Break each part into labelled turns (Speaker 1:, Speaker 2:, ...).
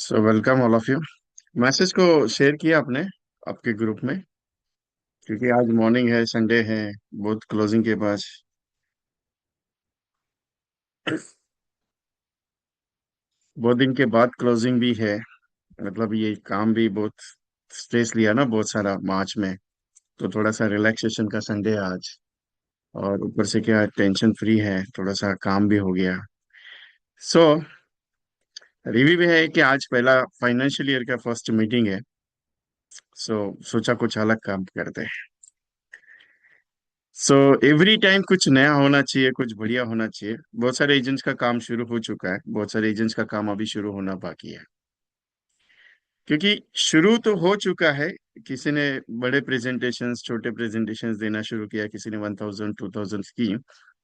Speaker 1: So welcome all of you. Message को share किया आपने आपके ग्रुप में, क्योंकि आज मॉर्निंग है, संडे है, बहुत क्लोजिंग के पास, बहुत दिन के बाद क्लोजिंग भी है। मतलब ये काम भी बहुत स्ट्रेस लिया ना, बहुत सारा मार्च में। तो थोड़ा सा रिलैक्सेशन का संडे है आज। और ऊपर से क्या, टेंशन फ्री है, थोड़ा सा काम भी हो गया। सो रिव्यू भी है कि आज पहला फाइनेंशियल ईयर का फर्स्ट मीटिंग है। सो सोचा कुछ अलग काम करते हैं। सो एवरी टाइम कुछ नया होना चाहिए, कुछ बढ़िया होना चाहिए। बहुत सारे एजेंट्स का काम शुरू हो चुका है, बहुत सारे एजेंट्स का काम अभी शुरू होना बाकी है। क्योंकि शुरू तो हो चुका है। किसी ने बड़े प्रेजेंटेशंस, छोटे प्रेजेंटेशंस देना शुरू किया, किसी ने 1000 2000 की।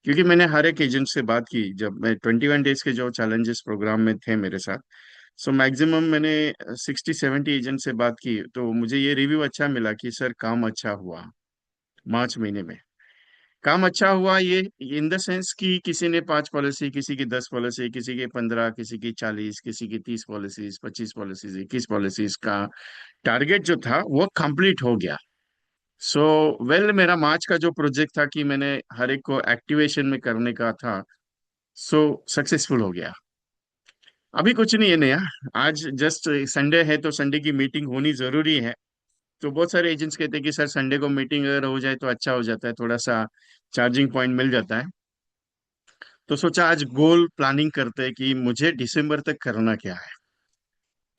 Speaker 1: क्योंकि मैंने हर एक एजेंट से बात की, जब मैं 21 डेज के जो चैलेंजेस प्रोग्राम में थे मेरे साथ। सो मैक्सिमम मैंने 60 70 एजेंट से बात की, तो मुझे ये रिव्यू अच्छा मिला कि सर काम अच्छा हुआ मार्च महीने में। काम अच्छा हुआ ये इन द सेंस कि किसी ने 5 पॉलिसी, किसी की 10 पॉलिसी, किसी की 15, किसी की 40, किसी की 30 पॉलिसीज, 25 पॉलिसीज, 21 पॉलिसीज का टारगेट जो था वो कंप्लीट हो गया। सो मेरा मार्च का जो प्रोजेक्ट था कि मैंने हर एक को एक्टिवेशन में करने का था, सो सक्सेसफुल हो गया। अभी कुछ नहीं है नया। आज जस्ट संडे है, तो संडे की मीटिंग होनी जरूरी है। तो बहुत सारे एजेंट्स कहते हैं कि सर संडे को मीटिंग अगर हो जाए तो अच्छा हो जाता है, थोड़ा सा चार्जिंग पॉइंट मिल जाता है। तो सोचा आज गोल प्लानिंग करते हैं कि मुझे दिसंबर तक करना क्या है।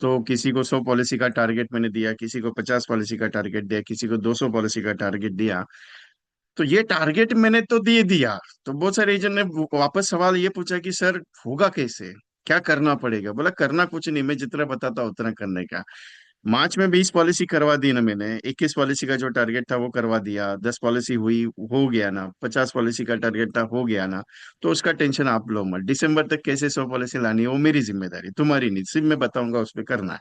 Speaker 1: तो किसी को 100 पॉलिसी का टारगेट मैंने दिया, किसी को 50 पॉलिसी का टारगेट दिया, किसी को 200 पॉलिसी का टारगेट दिया। तो ये टारगेट मैंने तो दे दिया। तो बहुत सारे एजेंट ने वापस सवाल ये पूछा कि सर होगा कैसे, क्या करना पड़ेगा। बोला करना कुछ नहीं, मैं जितना बताता उतना करने का। मार्च में 20 पॉलिसी करवा दी ना मैंने, 21 पॉलिसी का जो टारगेट था वो करवा दिया, 10 पॉलिसी हुई, हो गया ना, 50 पॉलिसी का टारगेट था, हो गया ना। तो उसका टेंशन आप लो मत, दिसंबर तक कैसे 100 पॉलिसी लानी है वो मेरी जिम्मेदारी, तुम्हारी नहीं, सिर्फ मैं बताऊंगा उस पर करना है।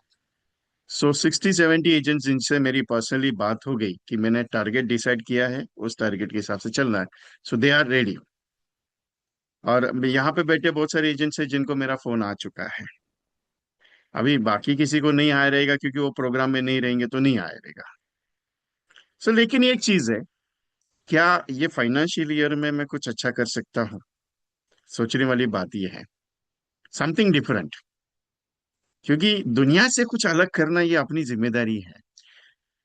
Speaker 1: सो 60 70 एजेंट्स जिनसे मेरी पर्सनली बात हो गई कि मैंने टारगेट डिसाइड किया है, उस टारगेट के हिसाब से चलना है। सो दे आर रेडी। और यहाँ पे बैठे बहुत सारे एजेंट्स हैं जिनको मेरा फोन आ चुका है। अभी बाकी किसी को नहीं आया रहेगा, क्योंकि वो प्रोग्राम में नहीं रहेंगे तो नहीं आया रहेगा। सो लेकिन एक चीज है, क्या ये फाइनेंशियल ईयर में मैं कुछ अच्छा कर सकता हूँ? सोचने वाली बात ये है, समथिंग डिफरेंट। क्योंकि दुनिया से कुछ अलग करना ये अपनी जिम्मेदारी है।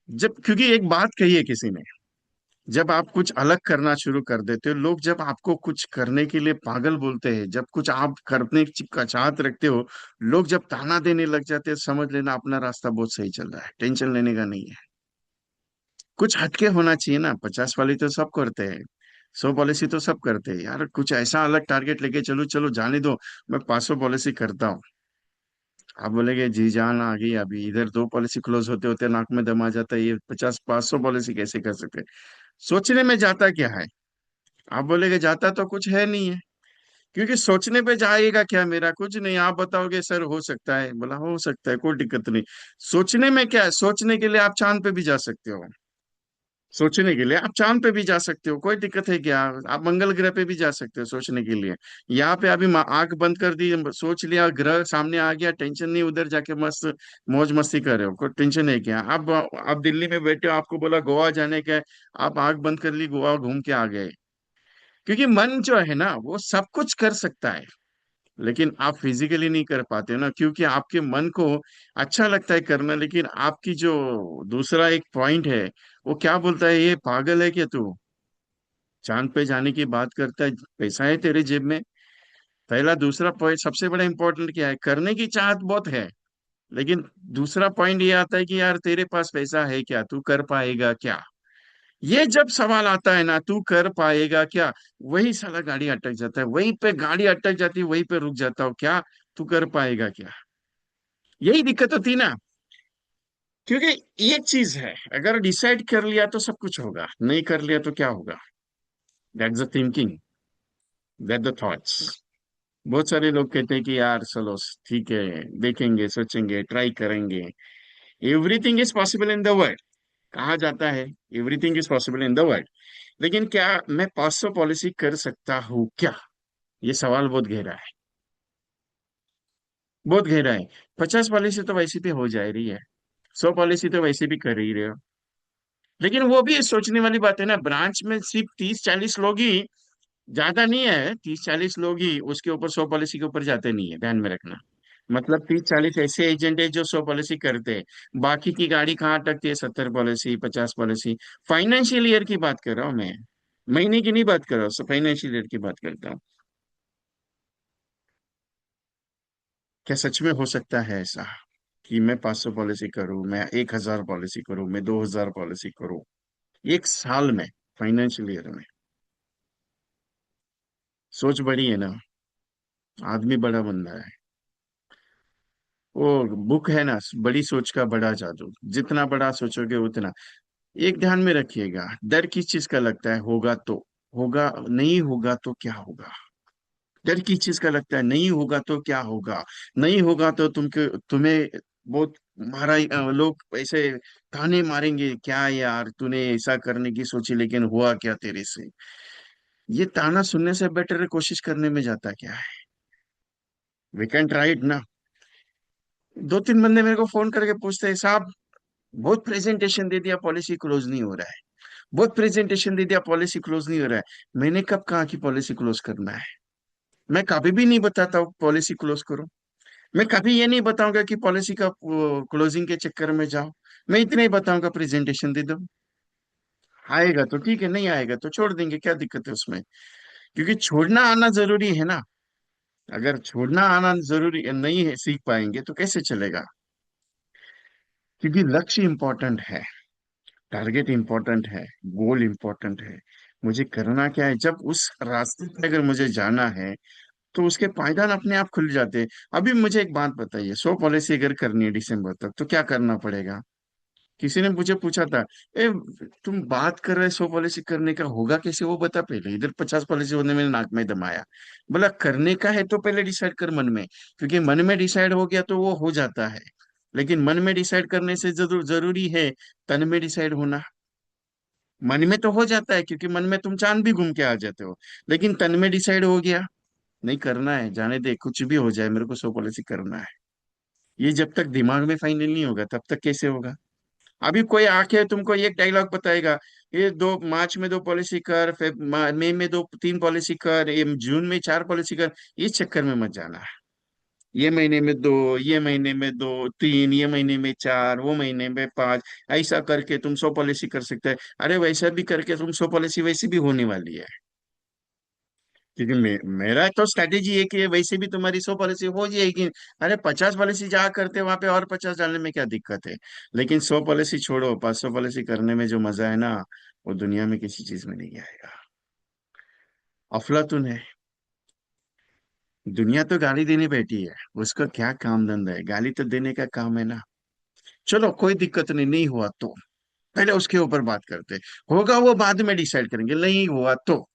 Speaker 1: जब क्योंकि एक बात कही है किसी ने, जब आप कुछ अलग करना शुरू कर देते हो, लोग जब आपको कुछ करने के लिए पागल बोलते हैं, जब कुछ आप करने का चाहत रखते हो, लोग जब ताना देने लग जाते हैं, समझ लेना अपना रास्ता बहुत सही चल रहा है, टेंशन लेने का नहीं है। कुछ हटके होना चाहिए ना, 50 वाली तो सब करते हैं, 100 पॉलिसी तो सब करते हैं यार, कुछ ऐसा अलग टारगेट लेके चलो, चलो जाने दो, मैं 500 पॉलिसी करता हूँ। आप बोलेगे जी जान आ गई, अभी इधर 2 पॉलिसी क्लोज होते होते नाक में दम आ जाता है, ये 50 500 पॉलिसी कैसे कर सकते हैं? सोचने में जाता क्या है? आप बोलेगे जाता तो कुछ है नहीं है। क्योंकि सोचने पे जाएगा क्या, मेरा कुछ नहीं, आप बताओगे सर हो सकता है, बोला हो सकता है, कोई दिक्कत नहीं। सोचने में क्या है, सोचने के लिए आप चांद पे भी जा सकते हो। सोचने के लिए आप चांद पे भी जा सकते हो, कोई दिक्कत है क्या? आप मंगल ग्रह पे भी जा सकते हो सोचने के लिए। यहाँ पे अभी आंख बंद कर दी, सोच लिया, ग्रह सामने आ गया, टेंशन नहीं, उधर जाके मस्त मौज मस्ती कर रहे हो, कोई टेंशन है क्या? आप दिल्ली में बैठे हो, आपको बोला गोवा जाने का है, आप आंख बंद कर ली, गोवा घूम के आ गए। क्योंकि मन जो है ना वो सब कुछ कर सकता है, लेकिन आप फिजिकली नहीं कर पाते हो ना, क्योंकि आपके मन को अच्छा लगता है करना, लेकिन आपकी जो दूसरा एक पॉइंट है, वो क्या बोलता है, ये पागल है क्या तू, चांद पे जाने की बात करता है, पैसा है तेरे जेब में? पहला, दूसरा पॉइंट सबसे बड़ा इंपॉर्टेंट क्या है, करने की चाहत बहुत है, लेकिन दूसरा पॉइंट ये आता है कि यार तेरे पास पैसा है क्या, तू कर पाएगा क्या? ये जब सवाल आता है ना, तू कर पाएगा क्या, वही साला गाड़ी अटक जाता है, वहीं पे गाड़ी अटक जाती है, वहीं पे रुक जाता हूँ, क्या तू कर पाएगा क्या? यही दिक्कत होती ना। क्योंकि एक चीज है, अगर डिसाइड कर लिया तो सब कुछ होगा, नहीं कर लिया तो क्या होगा? That's the thinking, that the thoughts. बहुत सारे लोग कहते हैं कि यार चलो ठीक है, देखेंगे, सोचेंगे, ट्राई करेंगे। Everything is possible in the world, कहा जाता है, everything is possible in the world. लेकिन क्या मैं 500 पॉलिसी कर सकता हूँ क्या? ये सवाल बहुत गहरा है। बहुत गहरा है। 50 पॉलिसी तो वैसे भी हो जा रही है, 100 पॉलिसी तो वैसे भी कर ही रहे हो। लेकिन वो भी सोचने वाली बात है ना, ब्रांच में सिर्फ 30-40 लोग ही, ज्यादा नहीं है, 30-40 लोग ही उसके ऊपर 100 पॉलिसी के ऊपर जाते नहीं है, ध्यान में रखना। मतलब 30-40 ऐसे एजेंट है जो 100 पॉलिसी करते हैं, बाकी की गाड़ी कहाँ अटकती है 70 पॉलिसी 50 पॉलिसी। फाइनेंशियल ईयर की बात कर रहा हूँ मैं, महीने की नहीं बात कर रहा हूँ, फाइनेंशियल ईयर की बात करता हूँ। क्या सच में हो सकता है ऐसा कि मैं 500 पॉलिसी करूं, मैं 1000 पॉलिसी करूं, मैं 2000 पॉलिसी करूं एक साल में, फाइनेंशियल ईयर में? सोच बड़ी है ना, आदमी बड़ा बंदा है। वो बुक है ना, बड़ी सोच का बड़ा जादू, जितना बड़ा सोचोगे उतना। एक ध्यान में रखिएगा, डर किस चीज का लगता है? होगा तो होगा, नहीं होगा तो क्या होगा? डर किस चीज का लगता है? नहीं होगा तो क्या होगा? नहीं होगा तो तुम्हें बहुत मारा लोग ऐसे ताने मारेंगे, क्या यार तूने ऐसा करने की सोची लेकिन हुआ क्या तेरे से? ये ताना सुनने से बेटर है कोशिश करने में जाता क्या है। वी कैन ट्राई इट ना। 2-3 बंदे मेरे को फोन करके पूछते हैं, साहब बहुत प्रेजेंटेशन दे दिया, पॉलिसी क्लोज नहीं हो रहा है। बहुत प्रेजेंटेशन दे दिया, पॉलिसी क्लोज नहीं हो रहा है। मैंने कब कहा कि पॉलिसी क्लोज करना है? मैं कभी भी नहीं बताता हूँ पॉलिसी क्लोज करो। मैं कभी ये नहीं बताऊंगा कि पॉलिसी का क्लोजिंग के चक्कर में जाओ। मैं इतना ही बताऊंगा, प्रेजेंटेशन दे दो। आएगा तो ठीक है, नहीं आएगा तो छोड़ देंगे, क्या दिक्कत है उसमें? क्योंकि छोड़ना आना जरूरी है ना। अगर छोड़ना आना जरूरी नहीं है, सीख पाएंगे तो कैसे चलेगा? क्योंकि लक्ष्य इंपॉर्टेंट है, टारगेट इंपॉर्टेंट है, गोल इंपॉर्टेंट है। मुझे करना क्या है, जब उस रास्ते पे अगर मुझे जाना है तो उसके पायदान अपने आप खुल जाते हैं। अभी मुझे एक बात बताइए, 100 पॉलिसी अगर करनी है दिसंबर तक तो क्या करना पड़ेगा? किसी ने मुझे पूछा था, ए तुम बात कर रहे 100 पॉलिसी करने का, होगा कैसे वो बता पहले। इधर 50 पॉलिसी होने में नाक में दम आया। बोला करने का है तो पहले डिसाइड कर मन में, क्योंकि मन में डिसाइड हो गया तो वो हो जाता है। लेकिन मन में डिसाइड करने से जरूरी है तन में डिसाइड होना। मन में तो हो जाता है क्योंकि मन में तुम चांद भी घूम के आ जाते हो, लेकिन तन में डिसाइड हो गया नहीं करना है, जाने दे कुछ भी हो जाए, मेरे को 100 पॉलिसी करना है। ये जब तक दिमाग में फाइनल नहीं होगा तब तक कैसे होगा? अभी कोई आके तुमको एक डायलॉग बताएगा, ये दो मार्च में 2 पॉलिसी कर, मई में 2-3 पॉलिसी कर, ये जून में 4 पॉलिसी कर, इस चक्कर में मत जाना। ये महीने में 2, ये महीने में 2-3, ये महीने में 4, वो महीने में 5, ऐसा करके तुम 100 पॉलिसी कर सकते हैं। अरे वैसा भी करके तुम 100 पॉलिसी वैसे भी होने वाली है। क्योंकि मेरा तो स्ट्रैटेजी है कि वैसे भी तुम्हारी 100 पॉलिसी हो जाएगी। अरे 50 पॉलिसी जहाँ करते वहां पे और 50 डालने में क्या दिक्कत है? लेकिन 100 पॉलिसी छोड़ो, 500 पॉलिसी करने में जो मजा है ना, वो दुनिया में किसी चीज में नहीं आएगा। अफलातुन है। दुनिया तो गाली देने बैठी है, उसका क्या काम धंधा है? गाली तो देने का काम है ना। चलो कोई दिक्कत नहीं, नहीं हुआ तो पहले उसके ऊपर बात करते। होगा वो बाद में डिसाइड करेंगे, नहीं हुआ तो।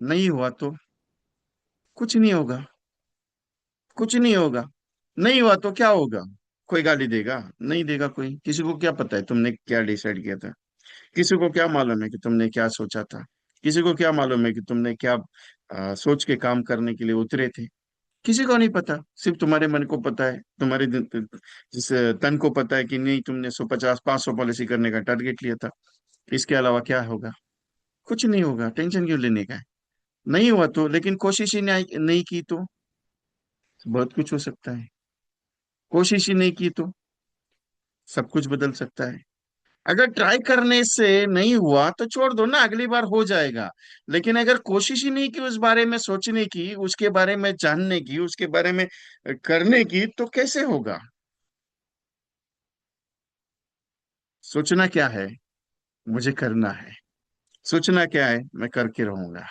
Speaker 1: नहीं हुआ तो कुछ नहीं होगा, कुछ नहीं होगा। नहीं हुआ तो क्या होगा? कोई गाली देगा? नहीं देगा कोई। किसी को क्या पता है तुमने क्या डिसाइड किया था? किसी को क्या मालूम है कि तुमने क्या सोचा था? किसी को क्या मालूम है कि तुमने क्या सोच के काम करने के लिए उतरे थे? किसी को नहीं पता, सिर्फ तुम्हारे मन को पता है, तुम्हारे जिस तन को पता है कि नहीं तुमने 150-500 पॉलिसी करने का टारगेट लिया था। इसके अलावा क्या होगा? कुछ नहीं होगा, टेंशन क्यों लेने का है? नहीं हुआ तो, लेकिन कोशिश ही नहीं की तो बहुत कुछ हो सकता है। कोशिश ही नहीं की तो सब कुछ बदल सकता है। अगर ट्राई करने से नहीं हुआ तो छोड़ दो ना, अगली बार हो जाएगा। लेकिन अगर कोशिश ही नहीं की उस बारे में सोचने की, उसके बारे में जानने की, उसके बारे में करने की, तो कैसे होगा? सोचना क्या है? मुझे करना है। सोचना क्या है? मैं करके रहूंगा।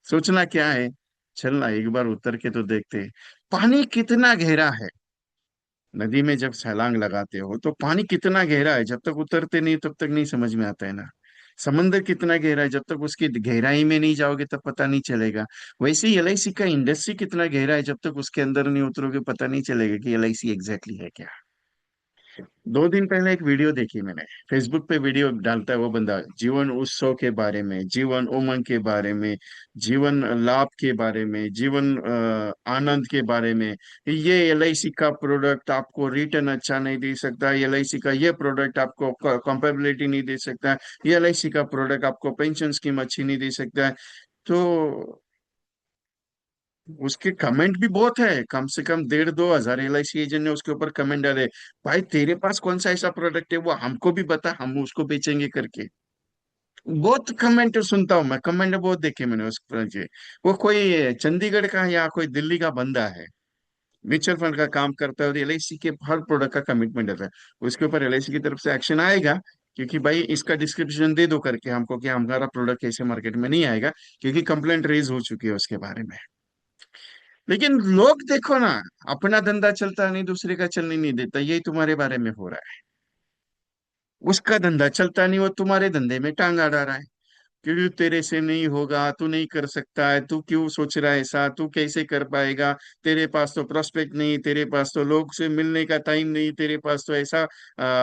Speaker 1: सोचना क्या है? चलना एक बार उतर के तो देखते हैं। पानी कितना गहरा है? नदी में जब छलांग लगाते हो तो पानी कितना गहरा है, जब तक उतरते नहीं तब तक नहीं समझ में आता है ना। समंदर कितना गहरा है, जब तक उसकी गहराई में नहीं जाओगे तब पता नहीं चलेगा। वैसे ही एलआईसी का इंडस्ट्री कितना गहरा है, जब तक उसके अंदर नहीं उतरोगे पता नहीं चलेगा कि एलआईसी एग्जैक्टली है क्या। दो दिन पहले एक वीडियो देखी मैंने, फेसबुक पे वीडियो डालता है वो बंदा, जीवन उत्सव के बारे में, जीवन उमंग के बारे में, जीवन लाभ के बारे में, जीवन आनंद के बारे में। ये एलआईसी का प्रोडक्ट आपको रिटर्न अच्छा नहीं दे सकता, एलआईसी का ये प्रोडक्ट आपको कंपेबिलिटी नहीं दे सकता, ये एलआईसी का प्रोडक्ट आपको पेंशन स्कीम अच्छी नहीं दे सकता है। तो उसके कमेंट भी बहुत है, कम से कम 1,500-2,000 एलआईसी एजेंट ने उसके ऊपर कमेंट डाले। भाई तेरे पास कौन सा ऐसा प्रोडक्ट है वो हमको भी बता, हम उसको बेचेंगे करके। बहुत कमेंट सुनता हूँ मैं, कमेंट बहुत देखे मैंने उस पर के। वो कोई चंडीगढ़ का या कोई दिल्ली का बंदा है, म्यूचुअल फंड का काम करता है और एलआईसी के हर प्रोडक्ट का कमिटमेंट देता है। उसके ऊपर एलआईसी की तरफ से एक्शन आएगा, क्योंकि भाई इसका डिस्क्रिप्शन दे दो करके हमको कि हमारा प्रोडक्ट ऐसे मार्केट में नहीं आएगा, क्योंकि कंप्लेंट रेज हो चुकी है उसके बारे में। लेकिन लोग देखो ना, अपना धंधा चलता नहीं, दूसरे का चलने नहीं देता, यही तुम्हारे बारे में हो रहा है। उसका धंधा चलता नहीं, वो तुम्हारे धंधे में टांग अड़ा रहा है। क्योंकि तेरे से नहीं होगा, तू नहीं कर सकता है, तू क्यों सोच रहा है ऐसा, तू कैसे कर पाएगा, तेरे पास तो प्रोस्पेक्ट नहीं, तेरे पास तो लोग से मिलने का टाइम नहीं, तेरे पास तो ऐसा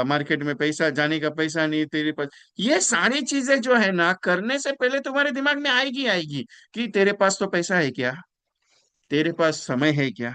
Speaker 1: मार्केट में पैसा जाने का पैसा नहीं तेरे पास। ये सारी चीजें जो है ना, करने से पहले तुम्हारे दिमाग में आएगी आएगी कि तेरे पास तो पैसा है क्या, तेरे पास समय है क्या,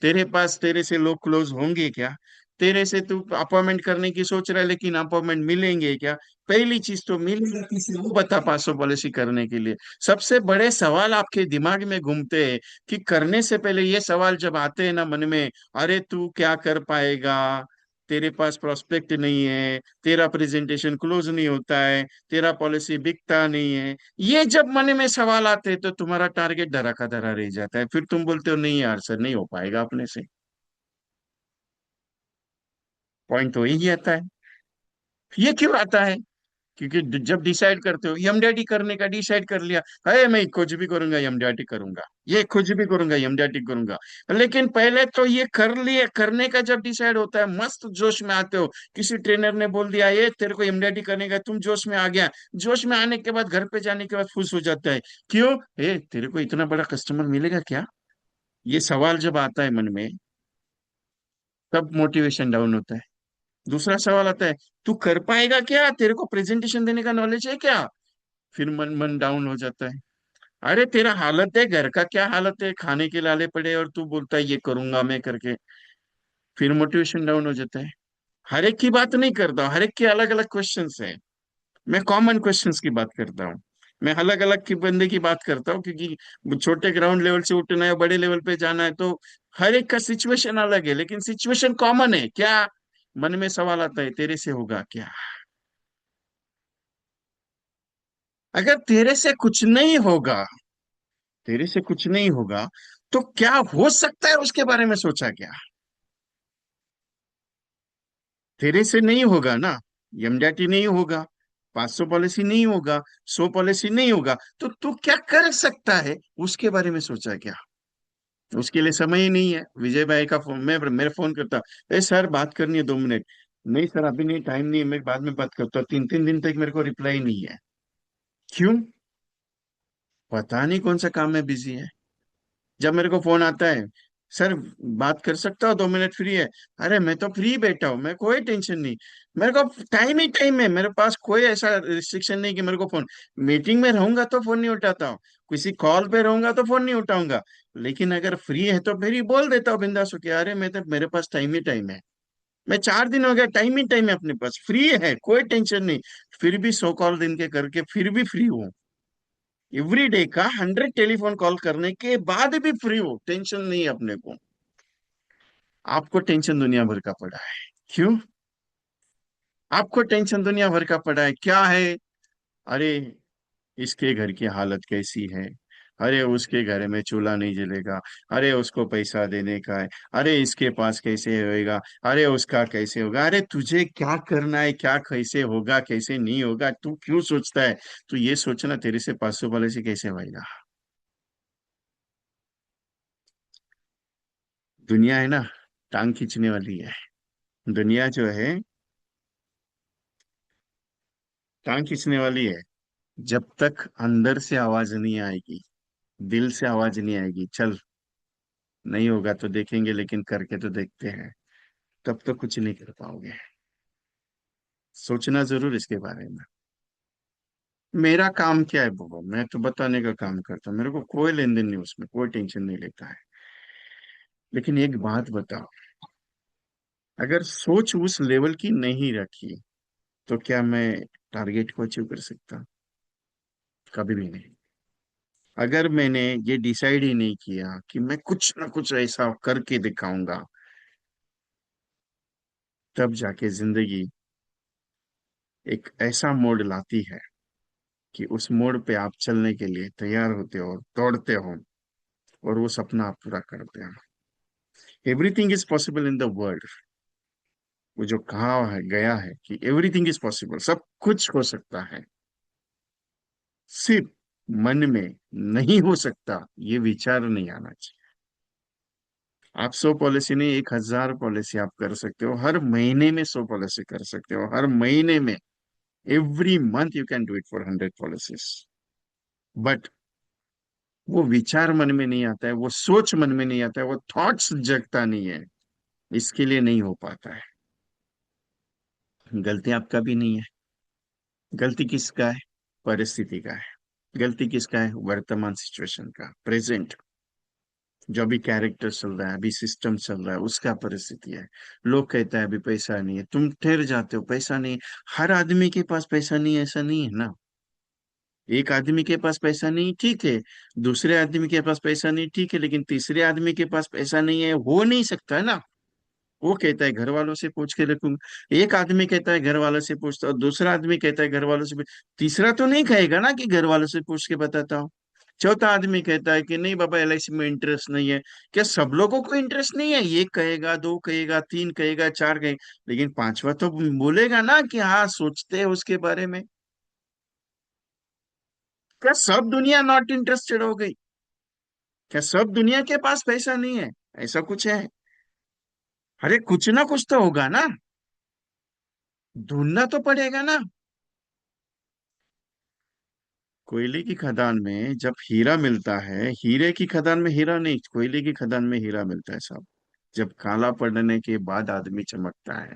Speaker 1: तेरे पास तेरे से लोग क्लोज होंगे क्या, तेरे से तू अपॉइंटमेंट करने की सोच रहा है लेकिन अपॉइंटमेंट मिलेंगे क्या। पहली चीज तो मिलेगा किसी को बता 500 पॉलिसी करने के लिए। सबसे बड़े सवाल आपके दिमाग में घूमते हैं कि करने से पहले ये सवाल जब आते हैं ना मन में, अरे तू क्या कर पाएगा, तेरे पास प्रोस्पेक्ट नहीं है, तेरा प्रेजेंटेशन क्लोज नहीं होता है, तेरा पॉलिसी बिकता नहीं है, ये जब मन में सवाल आते हैं तो तुम्हारा टारगेट धरा का धरा रह जाता है। फिर तुम बोलते हो नहीं यार सर, नहीं हो पाएगा अपने से। पॉइंट तो यही आता है। ये क्यों आता है? क्योंकि जब डिसाइड करते हो एमडीआरटी करने का, डिसाइड कर लिया है मैं कुछ भी करूंगा एमडीआरटी करूंगा, ये कुछ भी करूंगा एमडीआरटी करूंगा। लेकिन पहले तो ये कर लिए, करने का जब डिसाइड होता है मस्त जोश में आते हो, किसी ट्रेनर ने बोल दिया ये तेरे को एमडीआरटी करने का, तुम जोश में आ गया। जोश में आने के बाद घर पे जाने के बाद खुश हो जाता है। क्यों? तेरे को इतना बड़ा कस्टमर मिलेगा क्या, ये सवाल जब आता है मन में, तब मोटिवेशन डाउन होता है। दूसरा सवाल आता है, तू कर पाएगा क्या, तेरे को प्रेजेंटेशन देने का नॉलेज है क्या, फिर मन मन डाउन हो जाता है। अरे तेरा हालत है, घर का क्या हालत है, खाने के लाले पड़े और तू बोलता है ये करूंगा मैं करके, फिर मोटिवेशन डाउन हो जाता है। हर एक की बात नहीं करता हूँ, हर एक के अलग अलग क्वेश्चंस है। मैं कॉमन क्वेश्चंस की बात करता हूँ। मैं अलग अलग की बंदे की बात करता हूँ, क्योंकि छोटे ग्राउंड लेवल से उठना है, बड़े लेवल पे जाना है, तो हर एक का सिचुएशन अलग है, लेकिन सिचुएशन कॉमन है क्या। मन में सवाल आता है तेरे से होगा क्या, अगर तेरे से कुछ नहीं होगा, तेरे से कुछ नहीं होगा तो क्या हो सकता है उसके बारे में सोचा क्या। तेरे से नहीं होगा ना, एमडीआरटी नहीं होगा, 500 पॉलिसी नहीं होगा, 100 पॉलिसी नहीं होगा, तो तू क्या कर सकता है उसके बारे में सोचा क्या। उसके लिए समय ही नहीं है। विजय भाई का फोन, मैं मेरे फोन करता, ए सर बात करनी है 2 मिनट, नहीं सर अभी नहीं, टाइम नहीं है, मैं बाद में बात करता हूँ, 3-3 दिन तक मेरे को रिप्लाई नहीं है। क्यों? पता नहीं कौन सा काम में बिजी है। जब मेरे को फोन आता है, सर बात कर सकता हो 2 मिनट फ्री है, अरे मैं तो फ्री बैठा हूँ, मैं कोई टेंशन नहीं, मेरे को टाइम ही टाइम है, मेरे पास कोई ऐसा रिस्ट्रिक्शन नहीं कि मेरे को फोन, मीटिंग में रहूंगा तो फोन नहीं उठाता हूँ, किसी कॉल पे रहूंगा तो फोन नहीं उठाऊंगा। लेकिन अगर फ्री है तो फिर ही बोल देता हूँ बिंदास होके, अरे मैं तो, मेरे पास टाइम ही टाइम है, मैं 4 दिन हो गया, टाइम ही टाइम है अपने पास, फ्री है, कोई टेंशन नहीं। फिर भी 100 कॉल दिन के करके फिर भी फ्री हूँ, एवरी डे का 100 टेलीफोन कॉल करने के बाद भी फ्री हो, टेंशन नहीं है अपने को। आपको टेंशन दुनिया भर का पड़ा है। क्यों? आपको टेंशन दुनिया भर का पड़ा है, क्या है? अरे इसके घर की हालत कैसी है, अरे उसके घर में चूल्हा नहीं जलेगा, अरे उसको पैसा देने का है, अरे इसके पास कैसे होएगा, अरे उसका कैसे होगा। अरे तुझे क्या करना है, क्या कैसे होगा कैसे नहीं होगा, तू क्यों सोचता है। तू ये सोचना तेरे से 500 वाले से कैसे होएगा। दुनिया है ना, टांग खींचने वाली है। दुनिया जो है टांग खींचने वाली है। जब तक अंदर से आवाज नहीं आएगी, दिल से आवाज नहीं आएगी, चल नहीं होगा तो देखेंगे लेकिन करके तो देखते हैं, तब तो कुछ नहीं कर पाओगे। सोचना जरूर इसके बारे में। मेरा काम क्या है बाबा, मैं तो बताने का काम करता हूँ, मेरे को कोई लेन देन नहीं, उसमें कोई टेंशन नहीं लेता है। लेकिन एक बात बताओ, अगर सोच उस लेवल की नहीं रखी तो क्या मैं टारगेट को अचीव कर सकता? कभी भी नहीं। अगर मैंने ये डिसाइड ही नहीं किया कि मैं कुछ ना कुछ ऐसा करके दिखाऊंगा, तब जाके जिंदगी एक ऐसा मोड़ लाती है कि उस मोड़ पे आप चलने के लिए तैयार होते हो, दौड़ते हो, और वो सपना आप पूरा करते हो। Everything is possible in the world. वो जो कहा है गया है कि एवरीथिंग इज पॉसिबल, सब कुछ हो सकता है, सिर्फ मन में नहीं हो सकता ये विचार नहीं आना चाहिए। आप 100 पॉलिसी नहीं, 1000 पॉलिसी आप कर सकते हो, हर महीने में 100 पॉलिसी कर सकते हो, हर महीने में। Every month you can do it for 100 policies. But वो विचार मन में नहीं आता है, वो सोच मन में नहीं आता है, वो थॉट्स जगता नहीं है, इसके लिए नहीं हो पाता है। गलती आपका भी नहीं है। गलती किसका है? परिस्थिति का है। गलती किसका है? वर्तमान सिचुएशन का, प्रेजेंट। जो अभी कैरेक्टर चल रहा है, अभी सिस्टम चल रहा है, उसका परिस्थिति है। लोग कहते हैं अभी पैसा नहीं है, तुम ठहर जाते हो, पैसा नहीं है। हर आदमी के पास पैसा नहीं है ऐसा नहीं है ना। एक आदमी के पास पैसा नहीं, ठीक है। दूसरे आदमी के पास पैसा नहीं, ठीक है, लेकिन तीसरे आदमी के पास पैसा नहीं है, हो नहीं सकता है ना। वो कहता है घर वालों से पूछ के रखूंगा, एक आदमी कहता है घर वालों से पूछता, और दूसरा आदमी कहता है घर वालों से तीसरा तो नहीं कहेगा ना कि घर वालों से पूछ के बताता हूँ। चौथा आदमी कहता है कि नहीं बाबा एलआईसी में इंटरेस्ट नहीं है। क्या सब लोगों को इंटरेस्ट नहीं है? एक कहेगा, दो कहेगा, तीन कहेगा, चार कहेगा, लेकिन पांचवा तो बोलेगा ना कि हाँ सोचते हैं उसके बारे में। क्या सब दुनिया नॉट इंटरेस्टेड हो गई? क्या सब दुनिया के पास पैसा नहीं है? ऐसा कुछ है? अरे कुछ ना कुछ तो होगा ना, ढूंढना तो पड़ेगा ना। कोयले की खदान में जब हीरा मिलता है, हीरे की खदान में हीरा नहीं, कोयले की खदान में हीरा मिलता है साहब। जब काला पड़ने के बाद आदमी चमकता है,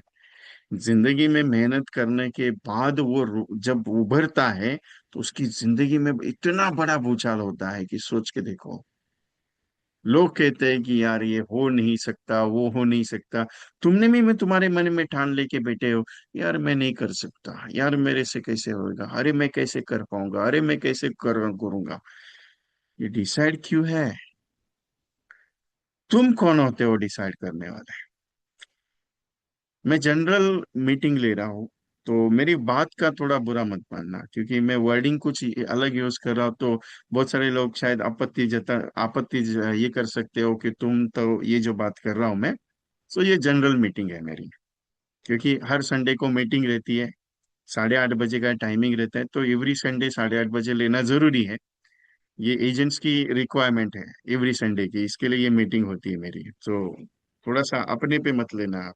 Speaker 1: जिंदगी में मेहनत करने के बाद वो जब उभरता है, तो उसकी जिंदगी में इतना बड़ा भूचाल होता है कि सोच के देखो। लोग कहते हैं कि यार ये हो नहीं सकता, वो हो नहीं सकता। तुमने भी, मैं तुम्हारे मन में ठान लेके बैठे हो, यार मैं नहीं कर सकता, यार मेरे से कैसे होगा, अरे मैं कैसे कर पाऊंगा, अरे मैं कैसे करूंगा। ये डिसाइड क्यों है? तुम कौन होते हो डिसाइड करने वाले? मैं जनरल मीटिंग ले रहा हूँ, तो मेरी बात का थोड़ा बुरा मत मानना, क्योंकि मैं वर्डिंग कुछ अलग यूज कर रहा हूँ, तो बहुत सारे लोग शायद ये कर सकते हो कि तुम तो ये जो बात कर रहा हूँ मैं। सो ये जनरल मीटिंग है मेरी, क्योंकि हर संडे को मीटिंग रहती है। 8:30 बजे का टाइमिंग रहता है, तो एवरी संडे 8:30 बजे लेना जरूरी है। ये एजेंट्स की रिक्वायरमेंट है एवरी संडे की, इसके लिए ये मीटिंग होती है मेरी। तो थोड़ा सा अपने पे मत लेना आप।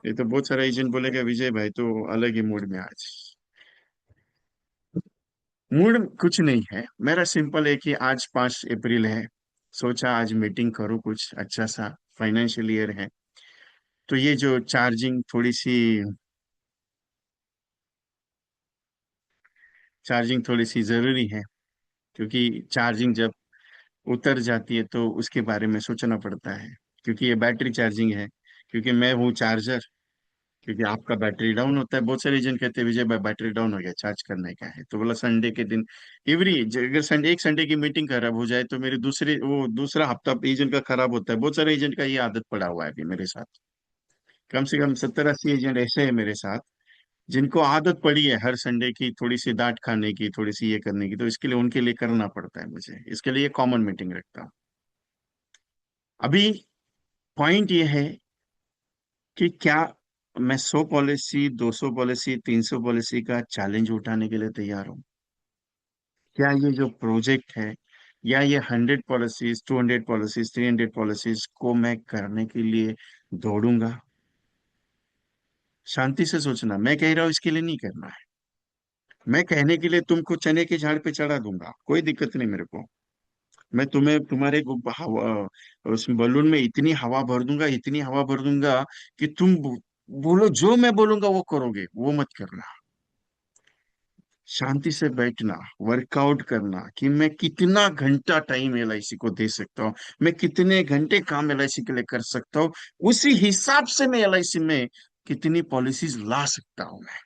Speaker 1: ये तो बहुत सारा एजेंट बोलेगा विजय भाई तो अलग ही मूड में आज। मूड कुछ नहीं है मेरा, सिंपल है कि आज 5 अप्रैल है। सोचा आज मीटिंग करूँ कुछ अच्छा सा। फाइनेंशियल ईयर है, तो ये जो चार्जिंग थोड़ी सी जरूरी है, क्योंकि चार्जिंग जब उतर जाती है तो उसके बारे में सोचना पड़ता है। क्योंकि ये बैटरी चार्जिंग है, क्योंकि मैं हूँ चार्जर। क्योंकि आपका बैटरी डाउन होता है, बहुत सारे एजेंट कहते हैं विजय भाई बैटरी डाउन हो गया, चार्ज करने का है, तो बोला संडे के दिन अगर संडे, एक संडे की मीटिंग खराब हो जाए तो मेरे दूसरा हफ्ता एजेंट का खराब होता है। बहुत सारे एजेंट का ये आदत पड़ा हुआ है अभी मेरे साथ। कम से कम 70-80 एजेंट ऐसे हैं मेरे साथ, जिनको आदत पड़ी है हर संडे की थोड़ी सी डांट खाने की, थोड़ी सी ये करने की, तो इसके लिए उनके लिए करना पड़ता है मुझे, इसके लिए कॉमन मीटिंग रखता हूँ। अभी पॉइंट ये है कि क्या मैं 100 पॉलिसी, 200 पॉलिसी, 300 पॉलिसी का चैलेंज उठाने के लिए तैयार हूँ? क्या ये जो प्रोजेक्ट है, या ये 100 पॉलिसीज, 200 पॉलिसीज, 300 पॉलिसीज को मैं करने के लिए दौड़ूंगा? शांति से सोचना, मैं कह रहा हूँ इसके लिए नहीं करना है। मैं कहने के लिए तुमको चने के झाड़ पे चढ़ा दूंगा, कोई दिक्कत नहीं मेरे को। मैं तुम्हें तुम्हारे हवा, उस बलून में इतनी हवा भर दूंगा, इतनी हवा भर दूंगा कि तुम बोलो, जो मैं बोलूंगा वो करोगे, वो मत करना। शांति से बैठना, वर्कआउट करना कि मैं कितना घंटा टाइम एलआईसी को दे सकता हूँ, मैं कितने घंटे काम एलआईसी के लिए कर सकता हूँ, उसी हिसाब से मैं एलआईसी में कितनी पॉलिसीज ला सकता हूँ मैं।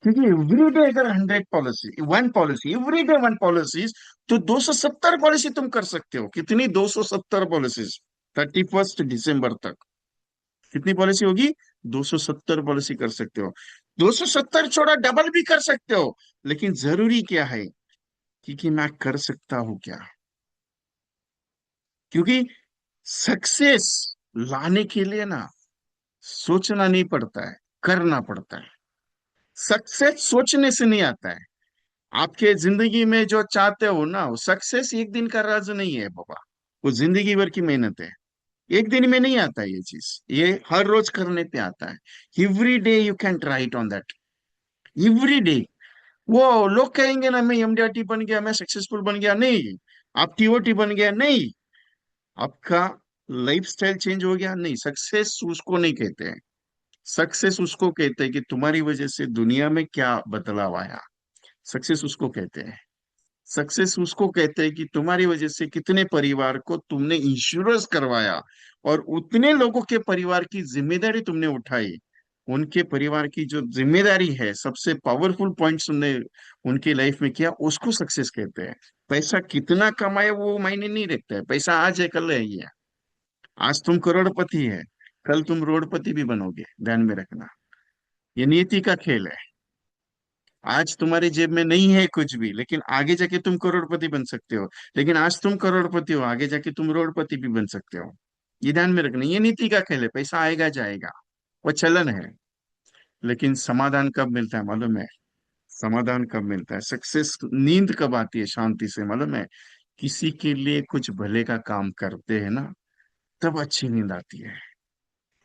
Speaker 1: क्योंकि एवरीडे अगर 100 policy, one policy, everyday one policies, तो 270 पॉलिसी तुम कर सकते हो। कितनी? 270 पॉलिसीज 31 दिसंबर तक। कितनी पॉलिसी होगी? 270 पॉलिसी कर सकते हो। 270 छोड़ा, डबल भी कर सकते हो। लेकिन जरूरी क्या है कि मैं कर सकता हूं क्या? क्योंकि सक्सेस लाने के लिए ना सोचना नहीं पड़ता है, करना पड़ता है। सक्सेस सोचने से नहीं आता है। आपके जिंदगी में जो चाहते हो ना, वो सक्सेस एक दिन का राज नहीं है बाबा। वो जिंदगी भर की मेहनत है। एक दिन में नहीं आता ये चीज, ये हर रोज करने पे आता है। Every day you can try it on that, every day. वो लोग कहेंगे ना, मैं एमडीआरटी बन गया, मैं सक्सेसफुल बन गया, नहीं। आप टीओटी बन गया, नहीं। आपका लाइफस्टाइल चेंज हो गया, नहीं। सक्सेस उसको नहीं कहते हैं। सक्सेस उसको कहते हैं कि तुम्हारी वजह से दुनिया में क्या बदलाव आया। सक्सेस उसको कहते हैं। सक्सेस उसको कहते हैं कि तुम्हारी वजह से कितने परिवार को तुमने इंश्योरेंस करवाया, और उतने लोगों के परिवार की जिम्मेदारी तुमने उठाई। उनके परिवार की जो जिम्मेदारी है, सबसे पावरफुल पॉइंट तुमने उनकी लाइफ में किया, उसको सक्सेस कहते हैं। पैसा कितना कमाए वो मायने नहीं रखता है। पैसा आज है, कल है, ये है। आज तुम करोड़पति है, कल तुम रोडपति भी बनोगे, ध्यान में रखना। ये नियति का खेल है। आज तुम्हारी जेब में नहीं है कुछ भी, लेकिन आगे जाके तुम करोड़पति बन सकते हो। लेकिन आज तुम करोड़पति हो, आगे जाके तुम रोडपति भी बन सकते हो। ये ध्यान में रखना, ये नीति का खेल है। पैसा आएगा जाएगा, वो चलन है। लेकिन समाधान कब मिलता है मालूम है? समाधान कब मिलता है, सक्सेस, नींद कब आती है शांति से मालूम है? किसी के लिए कुछ भले का काम करते हैं ना, तब अच्छी नींद आती है।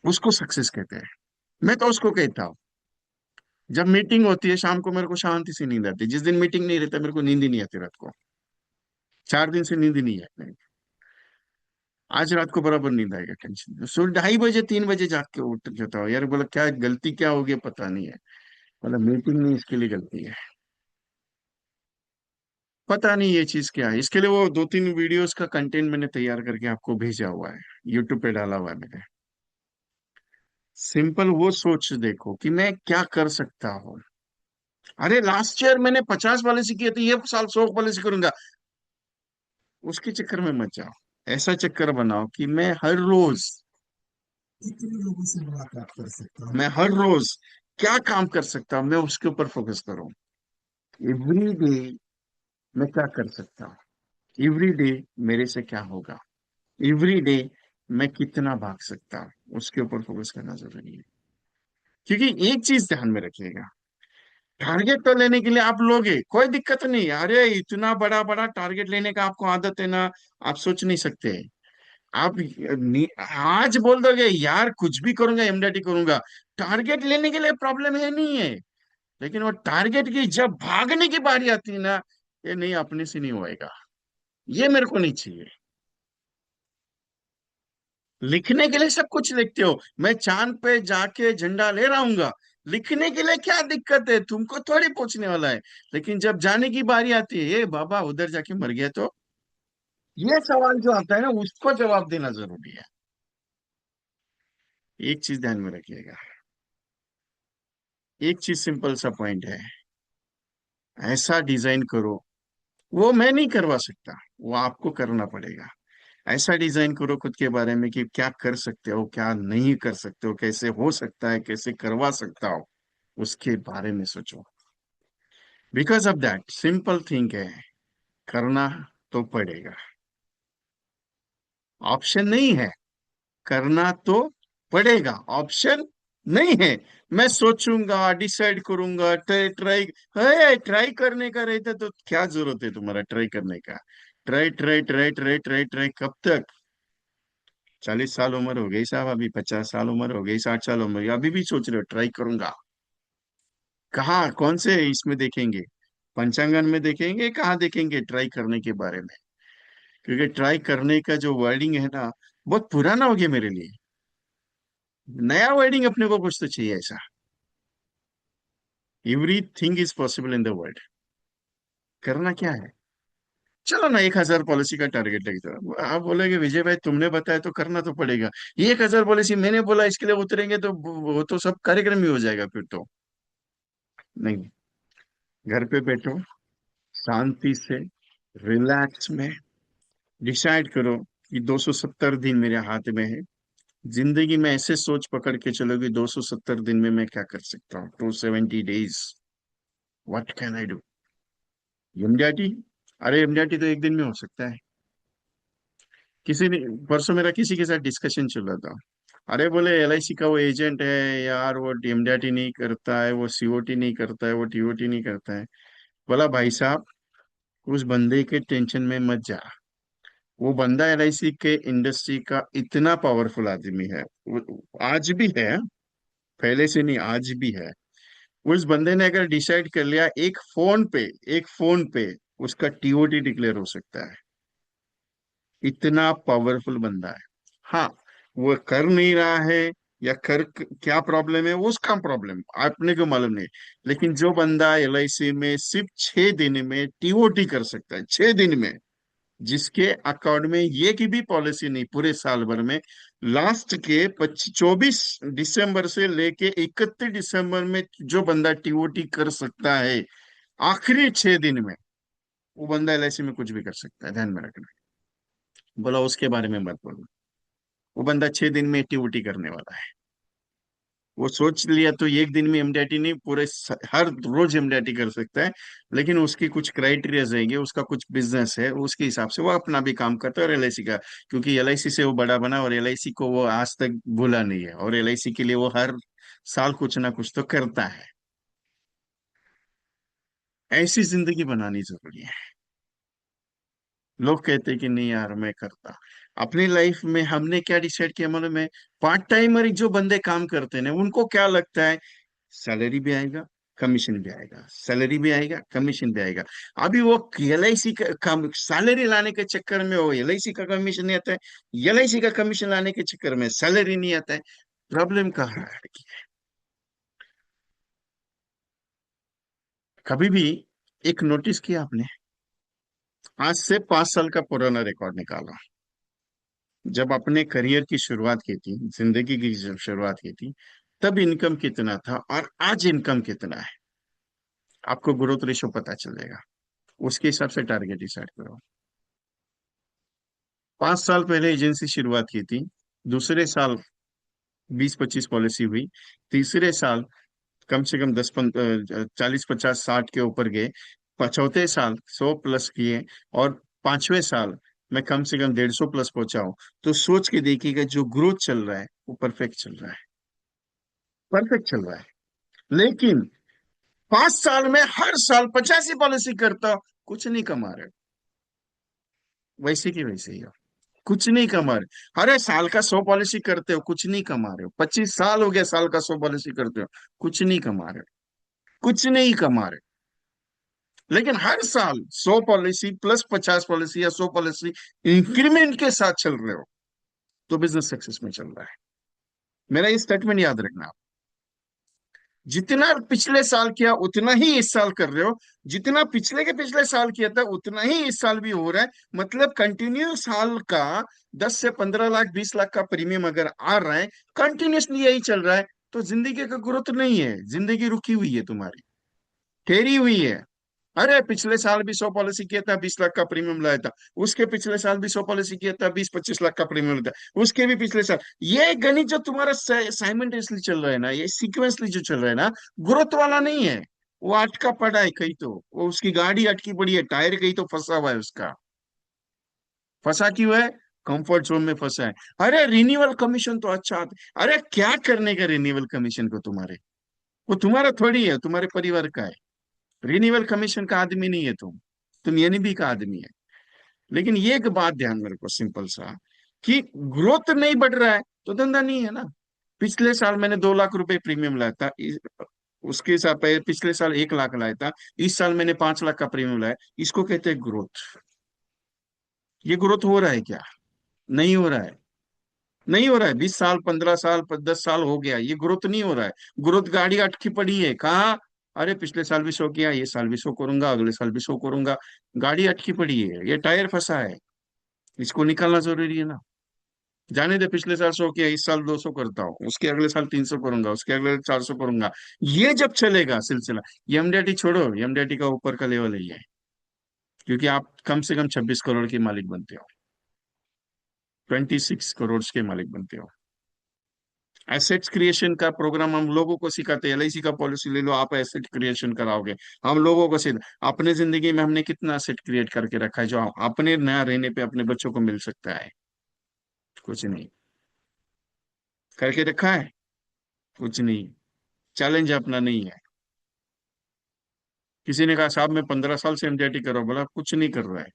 Speaker 1: उसको सक्सेस कहते हैं। मैं तो उसको कहता हूँ, जब मीटिंग होती है शाम को, मेरे को शांति से नींद आती है। जिस दिन मीटिंग नहीं रहता, मेरे को नींद ही नहीं आती रात को। 4 दिन से नींद ही नहीं है नहीं। आज रात को बराबर नींद आएगा, टेंशन नहीं। सो 2:30 बजे 3 बजे जाग के उठ जाता हूँ यार। बोला क्या गलती क्या हो गई पता नहीं है। बोला मीटिंग नहीं, इसके लिए गलती है। पता नहीं ये चीज क्या है। इसके लिए वो 2-3 वीडियोस का कंटेंट मैंने तैयार करके आपको भेजा हुआ है, यूट्यूब पे डाला हुआ है मैंने। सिंपल वो सोच देखो कि मैं क्या कर सकता हूँ। अरे लास्ट ईयर मैंने 50 पॉलिसी किए थे, ये साल 100 पॉलिसी करूंगा। उसके चक्कर में मत जाओ। ऐसा चक्कर बनाओ कि मैं हर रोज कितने लोगों से मुलाकात कर सकता हूँ, मैं हर रोज क्या काम कर सकता हूँ, मैं उसके ऊपर फोकस करूँ। एवरी डे मैं क्या कर सकता हूँ, एवरी डे मेरे से क्या होगा, एवरी डे मैं कितना भाग सकता हूँ, उसके ऊपर फोकस करना जरूरी है। क्योंकि एक चीज ध्यान में रखिएगा, टारगेट तो लेने के लिए आप लोगे, कोई दिक्कत नहीं। अरे इतना बड़ा बड़ा टारगेट लेने का आपको आदत है ना, आप सोच नहीं सकते। आप आज बोल दोगे यार कुछ भी करूंगा, एमडीटी करूंगा, टारगेट लेने के लिए प्रॉब्लम है नहीं है। लेकिन वो टारगेट की जब भागने की बारी आती है ना, ये नहीं, अपने से नहीं होएगा। ये मेरे को नहीं चाहिए। लिखने के लिए सब कुछ लिखते हो, मैं चांद पे जाके झंडा ले रहूंगा, लिखने के लिए क्या दिक्कत है, तुमको थोड़ी पूछने वाला है। लेकिन जब जाने की बारी आती है, ये बाबा उधर जाके मर गया तो, ये सवाल जो आता है ना, उसको जवाब देना जरूरी है। एक चीज ध्यान में रखिएगा, एक चीज सिंपल सा पॉइंट है, ऐसा डिजाइन करो, वो मैं नहीं करवा सकता, वो आपको करना पड़ेगा। ऐसा डिजाइन करो खुद के बारे में कि क्या कर सकते हो, क्या नहीं कर सकते हो, कैसे हो सकता है, कैसे करवा सकता हो, उसके बारे में सोचो। Because of that simple thing है, करना तो पड़ेगा, ऑप्शन नहीं है। करना तो पड़ेगा, ऑप्शन नहीं है। मैं सोचूंगा, डिसाइड करूंगा, ट्राई ट्राई ट्राई करने का रहता तो क्या जरूरत है तुम्हारा ट्राई करने का? Try try try try try try कब तक? 40 साल उम्र हो गई साहब, अभी 50 साल उम्र हो गई, 60 साल उम्र हो गई, अभी भी सोच रहे हो ट्राई करूंगा? कहाँ, कौन से इसमें देखेंगे? पंचांगन में देखेंगे? कहाँ देखेंगे ट्राई करने के बारे में? क्योंकि ट्राई करने का जो वर्डिंग है ना, बहुत पुराना हो गया मेरे लिए। नया वर्डिंग अपने को कुछ तो चाहिए ऐसा। Everything is possible in the world. करना क्या है? चलो ना 1,000 पॉलिसी का टारगेट लेके चलो। आप बोलेगे विजय भाई तुमने बताया तो करना तो पड़ेगा। ये 1,000 पॉलिसी मैंने बोला इसके लिए उतरेंगे तो वो तो सब कार्यक्रम ही हो जाएगा फिर तो। नहीं, घर पे बैठो, शांति से, रिलैक्स में डिसाइड करो कि 270 दिन मेरे हाथ में है। जिंदगी में ऐसे सोच पकड़ के चलो कि 270 दिन में मैं क्या कर सकता हूँ। 270 days, what can I do? MDRT, अरे एमडीआरटी तो एक दिन में हो सकता है। किसी ने परसों मेरा किसी के साथ डिस्कशन चल रहा था। अरे बोले एलआईसी का वो एजेंट है यार, वो एमडीआरटी नहीं करता है, वो सीओटी नहीं करता है, वो टीओटी नहीं करता है। बोला भाई साहब, उस बंदे के टेंशन में मत जा। वो बंदा एलआईसी के इंडस्ट्री का इतना पावरफुल आदमी है, आज भी है, पहले से नहीं आज भी है। उस बंदे ने अगर डिसाइड कर लिया, एक फोन पे उसका टीओटी डिक्लेयर हो सकता है। इतना पावरफुल बंदा है। हाँ, वो कर नहीं रहा है या कर क्या प्रॉब्लम है वो उसका प्रॉब्लम आपने को मालूम नहीं। लेकिन जो बंदा एलआईसी में सिर्फ 6 दिन में टीओटी कर सकता है, 6 दिन में, जिसके अकाउंट में ये की भी पॉलिसी नहीं पूरे साल भर में, लास्ट के 24 दिसंबर से लेके 31 दिसंबर में जो बंदा टीओटी कर सकता है आखिरी 6 दिन में, वो बंदा एलआईसी में कुछ भी कर सकता है, ध्यान में रखना। बोला उसके बारे में मत बोलो। वो बंदा 6 दिन में टीओटी करने वाला है। वो सोच लिया तो एक दिन में एमडीआईटी नहीं, हर रोज एमडीआईटी कर सकता है। लेकिन उसकी कुछ क्राइटेरिया रहेंगे, उसका कुछ बिजनेस है, उसके हिसाब से वो अपना भी काम करता है और एलआईसी का। क्योंकि एलआईसी से वो बड़ा बना और एलआईसी को वो आज तक भूला नहीं है, और एलआईसी के लिए वो हर साल कुछ ना कुछ तो करता है। ऐसी जिंदगी बनानी जरूरी है। लोग कहते हैं कि नहीं यार मैं करता। अपनी लाइफ में हमने क्या डिसाइड किया मालूम है? पार्ट टाइमर जो बंदे काम करते हैं ना, उनको क्या लगता है, सैलरी भी आएगा, कमीशन भी आएगा, सैलरी भी आएगा, कमीशन भी आएगा। अभी वो एलआईसी का कम सैलरी लाने के चक्कर में वो एलआईसी का कमीशन नहीं आता है, एलआईसी का कमीशन लाने के चक्कर में सैलरी नहीं आता है। प्रॉब्लम कहाँ है? कभी भी एक नोटिस किया आपने? आज से 5 साल का पुराना रिकॉर्ड निकाला। जब अपने करियर की शुरुआत की थी, जिंदगी की जब शुरुआत की थी, तब इनकम कितना था और आज इनकम कितना है, आपको ग्रोथ रेशो पता चलेगा। उसके हिसाब से टारगेट डिसाइड करो। 5 साल पहले एजेंसी शुरुआत की थी, दूसरे साल 20-25 पॉलिसी हुई, तीसरे साल कम से कम 40-50-60 के ऊपर गए, चौथे साल 100 प्लस किए, और पांचवें साल मैं कम से कम 150 प्लस पहुंचा हूं। तो सोच के देखिएगा, जो ग्रोथ चल रहा है वो परफेक्ट चल रहा है, परफेक्ट चल रहा है। लेकिन 5 साल में हर साल 85 पॉलिसी करता, कुछ नहीं कमा रहे, वैसे की वैसे ही हो, कुछ नहीं कमा रहे। अरे साल का 100 पॉलिसी करते हो, कुछ नहीं कमा रहे हो। 25 साल हो गया साल का 100 पॉलिसी करते हो, कुछ नहीं कमा रहे हो, कुछ नहीं कमा रहे। लेकिन हर साल 100 पॉलिसी प्लस 50 पॉलिसी या 100 पॉलिसी इंक्रीमेंट के साथ चल रहे हो, तो बिजनेस सक्सेस में चल रहा है। मेरा ये स्टेटमेंट याद रखना आप। जितना पिछले साल किया उतना ही इस साल कर रहे हो, जितना पिछले के पिछले साल किया था उतना ही इस साल भी हो रहा है। मतलब कंटिन्यू साल का 10 से 15 लाख 20 लाख का प्रीमियम अगर आ रहा है, कंटिन्यूसली यही चल रहा है, तो जिंदगी का ग्रोथ नहीं है, जिंदगी रुकी हुई है तुम्हारी, ठहरी हुई है। अरे पिछले साल भी 100 पॉलिसी किया था, 20 लाख का प्रीमियम लाया था। उसके पिछले साल भी 100 पॉलिसी किया था, 20-25 लाख का प्रीमियम लाया था। उसके भी पिछले साल। ये गणित जो तुम्हारा साइमल्टेनियसली चल रहा है ना, ये सीक्वेंसली जो चल रहा है ना, ग्रोथ वाला नहीं है। वो अटका पड़ा है कहीं, तो वो उसकी गाड़ी अटकी पड़ी है, टायर कहीं तो फंसा हुआ है उसका। फंसा क्यों है? कंफर्ट जोन में फंसा है। अरे रिन्यूअल कमीशन तो अच्छा आता है। अरे क्या करने का रिन्यूअल कमीशन को तुम्हारे? वो तुम्हारा थोड़ी है, तुम्हारे परिवार का है। रिन्यूअल कमीशन का आदमी नहीं है तुम एनबी का आदमी है। लेकिन ये एक बात ध्यान में रखो, सिंपल सा, कि ग्रोथ नहीं बढ़ रहा है तो धंधा नहीं है ना। पिछले साल मैंने 2 लाख रुपए प्रीमियम लाया था, उसके साथ पिछले साल 1 लाख लाया था, इस साल मैंने 5 लाख का प्रीमियम लाया, इसको कहते हैं ग्रोथ। ये ग्रोथ हो रहा है क्या? नहीं हो रहा है। नहीं हो रहा है। 20 साल, 15 साल, 10 साल हो गया, ये ग्रोथ नहीं हो रहा है। ग्रोथ गाड़ी अटकी पड़ी है कहाँ? अरे पिछले साल भी शो किया, ये साल भी शो करूंगा, अगले साल भी शो करूंगा। गाड़ी अटकी पड़ी है, ये टायर फंसा है, इसको निकालना जरूरी है ना। जाने दे, पिछले साल 100 किया, इस साल 200 करता हूँ, उसके अगले साल 300 करूंगा, उसके अगले 400 करूंगा। ये जब चलेगा सिलसिला, एमडीआरटी छोड़ो, एमडीआरटी का ऊपर का लेवल ही है। क्योंकि आप कम से कम 26 करोड़ के मालिक बनते हो, 26 करोड़ के मालिक बनते हो। एसेट्स क्रिएशन का प्रोग्राम हम लोगों को सिखाते हैं। एलआईसी का पॉलिसी ले लो, आप एसेट क्रिएशन कराओगे। हम लोगों को सिर्फ अपने जिंदगी में हमने कितना एसेट क्रिएट करके रखा है जो अपने नया रहने पे अपने बच्चों को मिल सकता है? कुछ नहीं करके रखा है। कुछ नहीं। चैलेंज अपना नहीं है। किसी ने कहा साहब मैं 15 साल से एंजाइटी कर रहा हूं, बोला कुछ नहीं कर रहा है।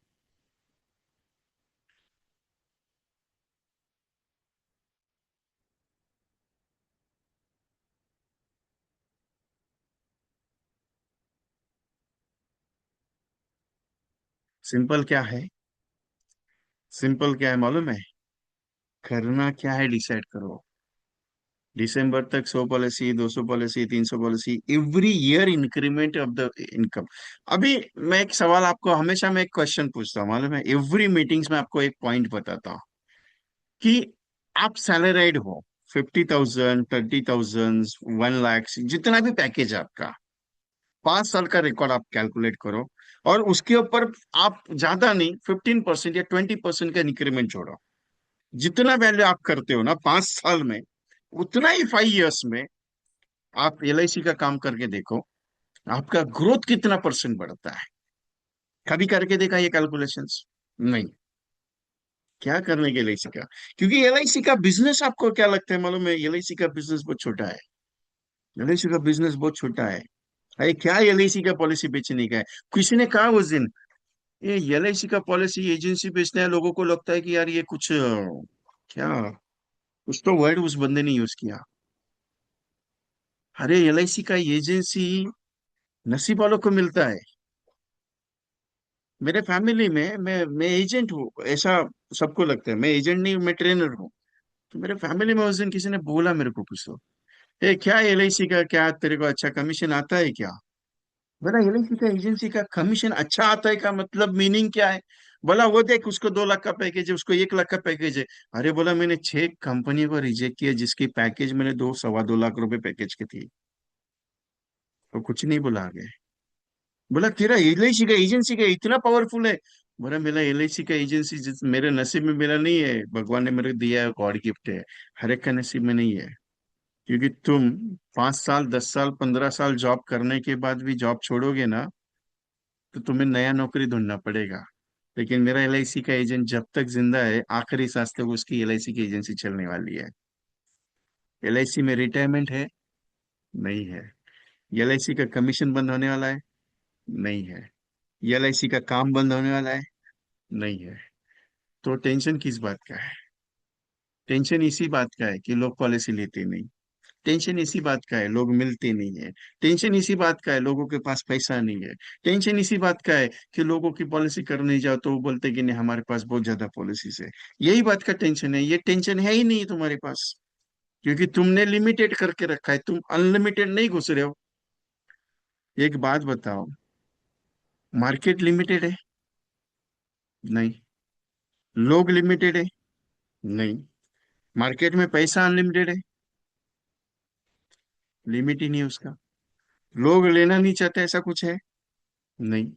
Speaker 1: सिंपल क्या है? सिंपल क्या है मालूम है? करना क्या है डिसाइड करो। दिसंबर तक 100 policy, 200 policy, 300 policy, every year increment of the income. अभी मैं एक सवाल आपको हमेशा, मैं एक क्वेश्चन पूछता हूँ मालूम है, एवरी मीटिंग्स में आपको एक पॉइंट बताता हूँ कि आप सैलराइड हो, 50,000, 30,000, 1 लाख, जितना भी पैकेज है आपका, 5 साल का रिकॉर्ड आप कैलकुलेट करो, और उसके ऊपर आप ज्यादा नहीं, 15% या 20% का इंक्रीमेंट जोड़ो। जितना वैल्यू आप करते हो ना 5 साल में, उतना ही 5 इयर्स में आप एलआईसी का काम करके देखो, आपका ग्रोथ कितना परसेंट बढ़ता है। कभी करके देखा ये कैलकुलेशंस? नहीं। क्या करने के एलआईसी का? क्योंकि एलआईसी का बिजनेस आपको क्या लगता है मालूम है? एलआईसी का बिजनेस बहुत छोटा है। एलआईसी का बिजनेस बहुत छोटा है। अरे क्या एलआईसी का पॉलिसी बेचने का है? किसी ने कहा उस दिन, ये एलआईसी का पॉलिसी एजेंसी बेचते हैं, लोगों को लगता है कि यार ये कुछ क्या, कुछ तो वर्ड उस बंदे ने यूज किया। अरे एलआईसी का एजेंसी नसीब वालों को मिलता है। मेरे फैमिली में मैं एजेंट हूँ ऐसा सबको लगता है। मैं एजेंट नहीं, मैं ट्रेनर हूँ। तो मेरे फैमिली में उस दिन किसी ने बोला मेरे को, कुछ तो, ए क्या एलआईसी का क्या तेरे को अच्छा कमीशन आता है क्या? बोला एलआईसी का एजेंसी का कमीशन अच्छा आता है का मतलब मीनिंग क्या है? बोला वो देख, उसको 2 लाख का पैकेज है, उसको 1 लाख का पैकेज है। अरे बोला मैंने 6 कंपनी को रिजेक्ट किया जिसकी पैकेज मैंने 2 सवा 2 लाख रुपए पैकेज की थी। तो कुछ नहीं बोला आगे। बोला तेरा एलआईसी का एजेंसी का इतना पावरफुल है? बोला मेरा एलआईसी का एजेंसी जिस मेरे नसीब में मेरा नहीं है, भगवान ने मेरे को दिया है, गॉड गिफ्ट है। हर एक का नसीब में नहीं है। क्योंकि तुम 5 साल, 10 साल, 15 साल जॉब करने के बाद भी जॉब छोड़ोगे ना, तो तुम्हें नया नौकरी ढूंढना पड़ेगा। लेकिन मेरा एलआईसी का एजेंट जब तक जिंदा है, आखिरी सांस तक उसकी एलआईसी की एजेंसी चलने वाली है। एलआईसी में रिटायरमेंट है? नहीं है। एलआईसी का कमीशन बंद होने वाला है? नहीं है। एलआईसी का काम बंद होने वाला है? नहीं है। तो टेंशन किस बात का है? टेंशन इसी बात का है कि लोग पॉलिसी लेते नहीं। टेंशन इसी बात का है लोग मिलते नहीं है। टेंशन इसी बात का है लोगों के पास पैसा नहीं है। टेंशन इसी बात का है कि लोगों की पॉलिसी करने जाओ तो वो बोलते कि नहीं हमारे पास बहुत ज्यादा पॉलिसीज है। यही बात का टेंशन है। ये टेंशन है ही नहीं तुम्हारे पास, क्योंकि तुमने लिमिटेड करके रखा है, तुम अनलिमिटेड नहीं घुस रहे हो। एक बात बताओ, मार्केट लिमिटेड है? नहीं। लोग लिमिटेड है? नहीं। मार्केट में पैसा अनलिमिटेड है? लिमिट ही नहीं है उसका। लोग लेना नहीं चाहते ऐसा कुछ है? नहीं।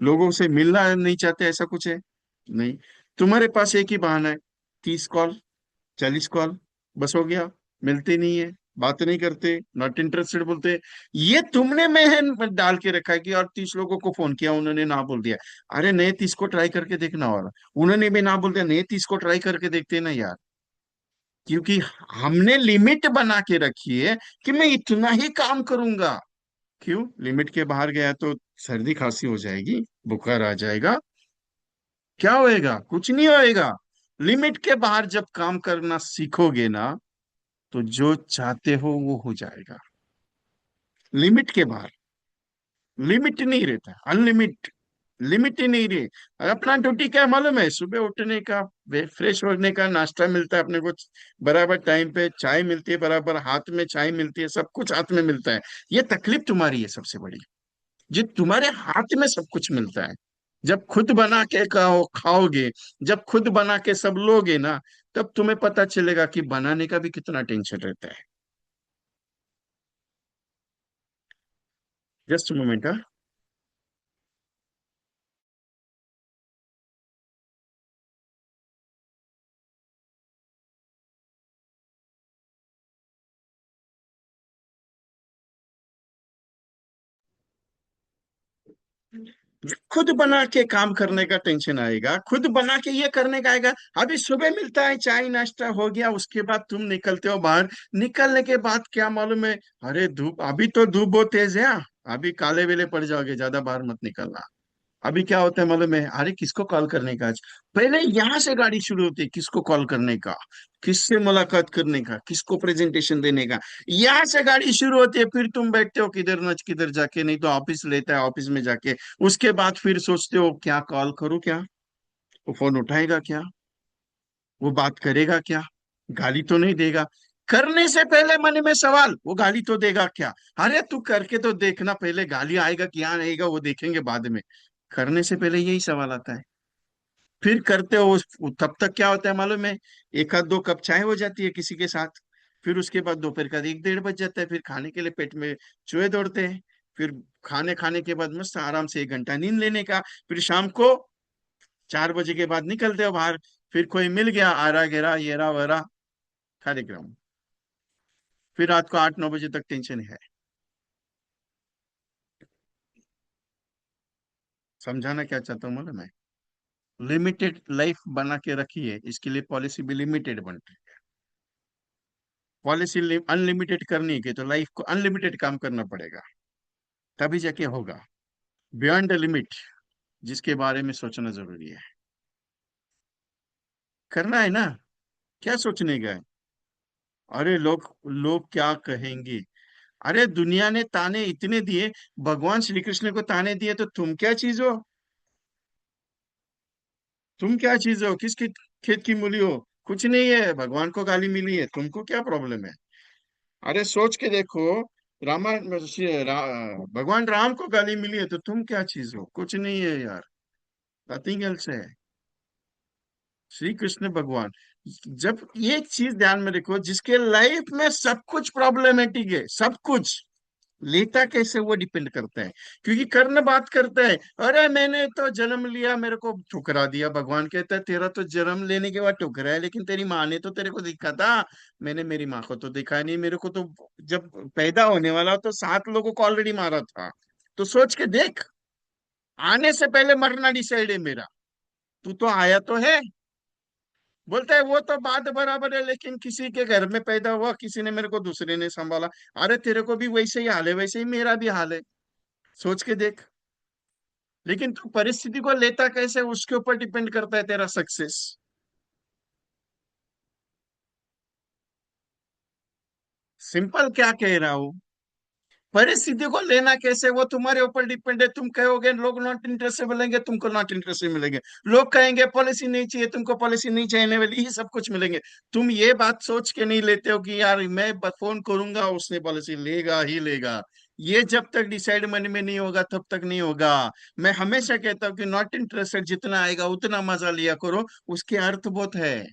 Speaker 1: लोगों से मिलना नहीं चाहते ऐसा कुछ है? नहीं। तुम्हारे पास एक ही बहाना है, 30 कॉल, 40 कॉल, बस हो गया। मिलते नहीं है, बात नहीं करते, नॉट इंटरेस्टेड बोलते। ये तुमने में डाल के रखा है कि और 30 लोगों को फोन किया, उन्होंने ना बोल दिया। अरे नए 30 को ट्राई करके देखना वाला, उन्होंने भी ना बोल दिया, नए 30 को ट्राई करके देखते ना यार। क्योंकि हमने लिमिट बना के रखी है कि मैं इतना ही काम करूंगा। क्यों? लिमिट के बाहर गया तो सर्दी खांसी हो जाएगी, बुखार आ जाएगा, क्या होएगा? कुछ नहीं होएगा। लिमिट के बाहर जब काम करना सीखोगे ना, तो जो चाहते हो वो हो जाएगा। लिमिट के बाहर लिमिट नहीं रहता, अनलिमिट। लिमिट ही नहीं रही। और अपना ड्यूटी क्या है मालूम है? सुबह उठने का, फ्रेश होने का, नाश्ता मिलता है अपने को बराबर टाइम पे, चाय मिलती है बराबर, हाथ में चाय मिलती है, सब कुछ हाथ में मिलता है। ये तकलीफ तुम्हारी है सबसे बड़ी, जो तुम्हारे हाथ में सब कुछ मिलता है। जब खुद बना के खाओगे, जब खुद बना के सब लोगे ना, तब तुम्हें पता चलेगा कि बनाने का भी कितना टेंशन रहता है। Just moment. खुद बना के काम करने का टेंशन आएगा, खुद बना के ये करने का आएगा। अभी सुबह मिलता है, चाय नाश्ता हो गया, उसके बाद तुम निकलते हो बाहर। निकलने के बाद क्या मालूम है? अरे धूप, अभी तो धूप बहुत तेज है, अभी काले वेले पड़ जाओगे, ज्यादा बाहर मत निकलना। अभी क्या होता है मालूम है? अरे किसको कॉल करने का आज, पहले यहाँ से गाड़ी शुरू होती है, किसको कॉल करने का, किससे मुलाकात करने का, किसको प्रेजेंटेशन देने का। यहाँ से गाड़ी शुरू होती है, फिर तुम बैठते हो किधर न किधर जाके, नहीं तो ऑफिस लेता है, ऑफिस में जाके उसके बाद फिर सोचते हो क्या कॉल करूं, क्या वो फोन उठाएगा, क्या वो बात करेगा, क्या गाली तो नहीं देगा। करने से पहले मन में सवाल, वो गाली तो देगा क्या। अरे तू करके तो देखना, पहले गाली आएगा क्या आएगा वो देखेंगे बाद में। करने से पहले यही सवाल आता है। फिर करते हो तब तक क्या होता है मालूम है? एक आध दो कप चाय हो जाती है किसी के साथ। फिर उसके बाद दोपहर का 1 डेढ़ बज जाता है, फिर खाने के लिए पेट में चूहे दौड़ते हैं। फिर खाने खाने के बाद मस्त आराम से 1 घंटा नींद लेने का। फिर शाम को 4 बजे के बाद निकलते हो बाहर। फिर कोई मिल गया, आरा गेरा येरा वेरा कार्यक्रम। फिर रात को 8 9 बजे तक टेंशन है। समझाना क्या चाहता हूँ मालूम है? लिमिटेड लाइफ बना के रखिए, इसके लिए पॉलिसी भी लिमिटेड बनती है। पॉलिसी अनलिमिटेड करनी है कि तो लाइफ को अनलिमिटेड काम करना पड़ेगा, तभी जाके होगा। बियॉन्ड द लिमिट, जिसके बारे में सोचना जरूरी है। करना है ना, क्या सोचने का है? अरे लोग, लोग क्या कहेंगे? अरे दुनिया ने ताने इतने दिए, भगवान श्री कृष्ण को ताने दिए, तो तुम क्या चीज हो? तुम क्या चीज हो? किस खेत की मूली हो? कुछ नहीं है, भगवान को गाली मिली है, तुमको क्या प्रॉब्लम है? अरे सोच के देखो, भगवान राम को गाली मिली है, तो तुम क्या चीज हो? कुछ नहीं है यार, नथिंग एल्स है। श्री कृष्ण भगवान, जब एक चीज ध्यान में रखो, जिसके लाइफ में सब कुछ प्रॉब्लमेटिक है, सब कुछ, लेता कैसे वो डिपेंड करता है। क्योंकि कर्ण बात करता है, अरे मैंने तो जन्म लिया, मेरे को ठुकरा दिया। भगवान कहता है तेरा तो जन्म लेने के बाद ठुकरा है, लेकिन तेरी माँ ने तो तेरे को दिखा था। मैंने मेरी माँ को तो दिखा नहीं, मेरे को तो जब पैदा होने वाला तो 7 लोगों को ऑलरेडी मारा था। तो सोच के देख, आने से पहले मरना डिसाइड है मेरा। तू तो आया तो है। बोलता है वो तो बात बराबर है, लेकिन किसी के घर में पैदा हुआ, किसी ने मेरे को दूसरे ने संभाला। अरे तेरे को भी वैसे ही हाल है, वैसे ही मेरा भी हाल है। सोच के देख। लेकिन तू परिस्थिति को लेता कैसे, उसके ऊपर डिपेंड करता है तेरा सक्सेस। सिंपल क्या कह रहा हूं, परिस्थिति को लेना कैसे वो तुम्हारे ऊपर डिपेंड है। तुम कहोगे लोग नॉट इंटरेस्टेड मिलेंगे, तुमको नॉट इंटरेस्टेड मिलेंगे। लोग कहेंगे पॉलिसी नहीं चाहिए, तुमको पॉलिसी नहीं चाहिए वाली ही सब कुछ मिलेंगे। तुम ये बात सोच के नहीं लेते हो कि यार मैं फोन करूंगा उसने पॉलिसी लेगा ही लेगा। ये जब तक डिसाइड मन में नहीं होगा तब तक नहीं होगा। मैं हमेशा कहता हूँ कि नॉट इंटरेस्टेड जितना आएगा उतना मजा लिया करो, उसके अर्थ बहुत है।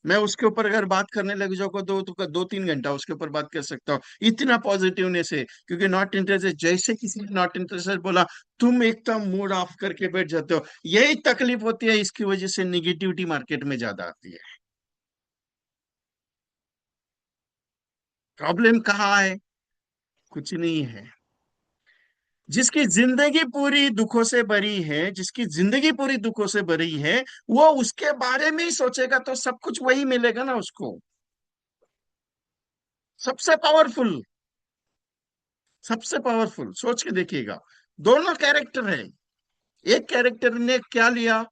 Speaker 1: मैं उसके ऊपर अगर बात करने लग जाऊँ तो 2 3 घंटा उसके ऊपर बात कर सकता हूँ, इतना पॉजिटिवनेस है। क्योंकि नॉट इंटरेस्टेड, जैसे किसी ने नॉट इंटरेस्टेड बोला, तुम एकदम मूड ऑफ करके बैठ जाते हो। यही तकलीफ होती है, इसकी वजह से निगेटिविटी मार्केट में ज्यादा आती है। प्रॉब्लम कहाँ है? कुछ नहीं है। जिसकी जिंदगी पूरी दुखों से भरी है, जिसकी जिंदगी पूरी दुखों से भरी है, वो उसके बारे में ही सोचेगा तो सब कुछ वही मिलेगा ना उसको। सबसे पावरफुल, सबसे पावरफुल सोच के देखिएगा। दोनों कैरेक्टर है। एक कैरेक्टर ने क्या लिया,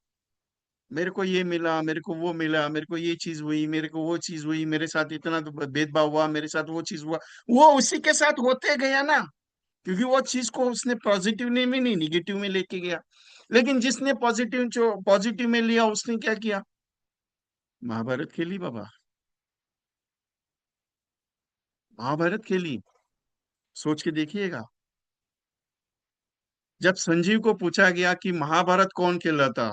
Speaker 1: मेरे को ये मिला, मेरे को वो मिला, मेरे को ये चीज हुई, मेरे को वो चीज हुई, मेरे साथ इतना तो भेदभाव हुआ, मेरे साथ वो चीज हुआ। वो उसी के साथ होते गया ना, क्योंकि वो चीज को उसने पॉजिटिव में नहीं निगेटिव में लेके गया। लेकिन जिसने पॉजिटिव में लिया उसने क्या किया? महाभारत खेली बाबा, महाभारत खेली। सोच के देखिएगा, जब संजीव को पूछा गया कि महाभारत कौन खेला था,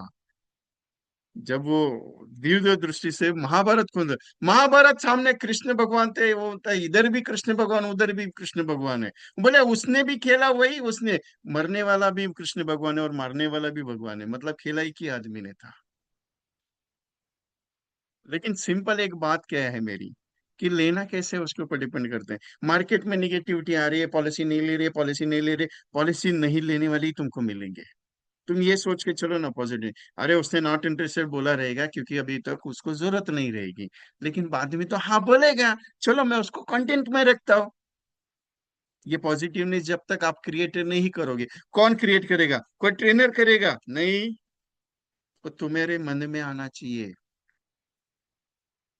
Speaker 1: जब वो दिव्य दृष्टि से महाभारत कौन, महाभारत सामने कृष्ण भगवान थे, वो होता है इधर भी कृष्ण भगवान उधर भी कृष्ण भगवान है। बोले उसने भी खेला, वही उसने, मरने वाला भी कृष्ण भगवान है और मारने वाला भी भगवान है, मतलब खेला ही की आदमी ने था। लेकिन सिंपल एक बात क्या है मेरी, कि लेना कैसे है उसके ऊपर डिपेंड करते हैं। मार्केट में निगेटिविटी आ रही है, पॉलिसी नहीं ले रही है, पॉलिसी नहीं ले रही, पॉलिसी नहीं लेने वाली ही तुमको मिलेंगे। तुम ये सोच के चलो ना पॉजिटिव, अरे उसने नॉट इंटरेस्टेड बोला रहेगा क्योंकि अभी तक उसको जरूरत नहीं रहेगी, लेकिन बाद में तो हाँ बोलेगा, चलो मैं उसको कंटेंट में रखता हूँ। ये पॉजिटिवनेस जब तक आप क्रिएट नहीं करोगे, कौन क्रिएट करेगा? कोई ट्रेनर करेगा नहीं, तो तुम्हारे मन में आना चाहिए।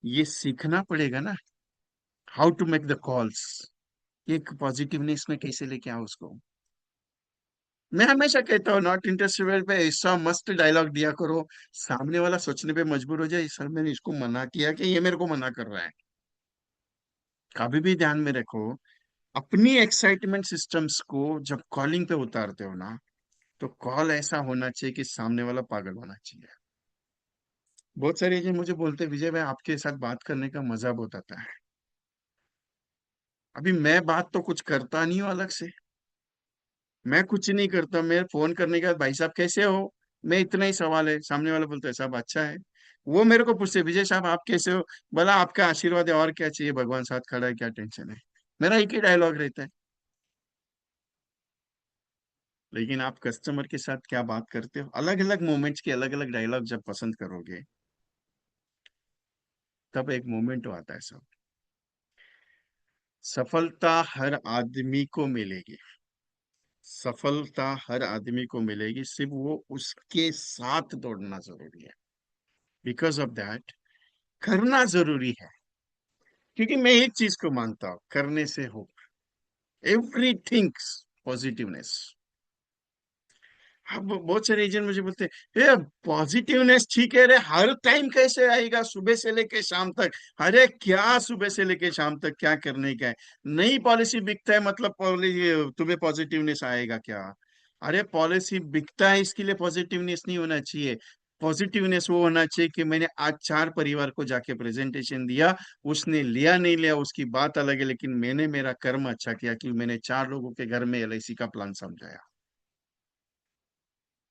Speaker 1: ये सीखना पड़ेगा ना, how to make the calls, एक पॉजिटिवनेस में कैसे लेके आओ उसको। मैं हमेशा कहता हूँ नॉट इंटरेस्टेड पे ऐसा मस्त डायलॉग दिया करो, सामने वाला सोचने पे मजबूर हो जाए, सर मैंने इसको मना किया कि ये मेरे को मना कर रहा है। कभी भी ध्यान में रखो, अपनी एक्साइटमेंट सिस्टम्स को जब कॉलिंग पे उतारते हो ना, तो कॉल ऐसा होना चाहिए कि सामने वाला पागल होना चाहिए। बहुत सारे एजेंट मुझे बोलते हैं, विजय भाई आपके साथ बात करने का मजा बहुत आता है। अभी मैं बात तो कुछ करता नहीं हूँ अलग से, मैं कुछ नहीं करता, मैं फोन करने के बाद भाई साहब कैसे हो, मैं इतना ही सवाल है, सामने वाला बोलता है साहब अच्छा है। वो मेरे को पूछते विजय साहब आप कैसे हो, बोला आपका आशीर्वाद है और क्या चाहिए, भगवान साथ खड़ा है क्या टेंशन है। मेरा एक ही डायलॉग रहता है। लेकिन आप कस्टमर के साथ क्या बात करते हो, अलग अलग मोमेंट्स के अलग अलग डायलॉग जब पसंद करोगे, तब एक मोमेंट आता है सब। सफलता हर आदमी को मिलेगी, सफलता हर आदमी को मिलेगी, सिर्फ वो उसके साथ दौड़ना जरूरी है। बिकॉज ऑफ दैट करना जरूरी है, क्योंकि मैं एक चीज को मानता हूं, करने से हो एवरीथिंग, पॉजिटिवनेस। अब बहुत सारे एजेंट मुझे बोलते हैं ये पॉजिटिवनेस ठीक है रे, हर टाइम कैसे आएगा सुबह से लेके शाम तक? अरे क्या सुबह से लेके शाम तक क्या करने का है? नई पॉलिसी बिकता है मतलब तुम्हें पॉजिटिवनेस आएगा क्या? अरे पॉलिसी बिकता है इसके लिए पॉजिटिवनेस नहीं होना चाहिए। पॉजिटिवनेस वो होना चाहिए कि मैंने आज 4 परिवार को जाके प्रेजेंटेशन दिया, उसने लिया नहीं लिया उसकी बात अलग है, लेकिन मैंने मेरा कर्म अच्छा किया कि मैंने 4 लोगों के घर में एलआईसी का प्लान समझाया।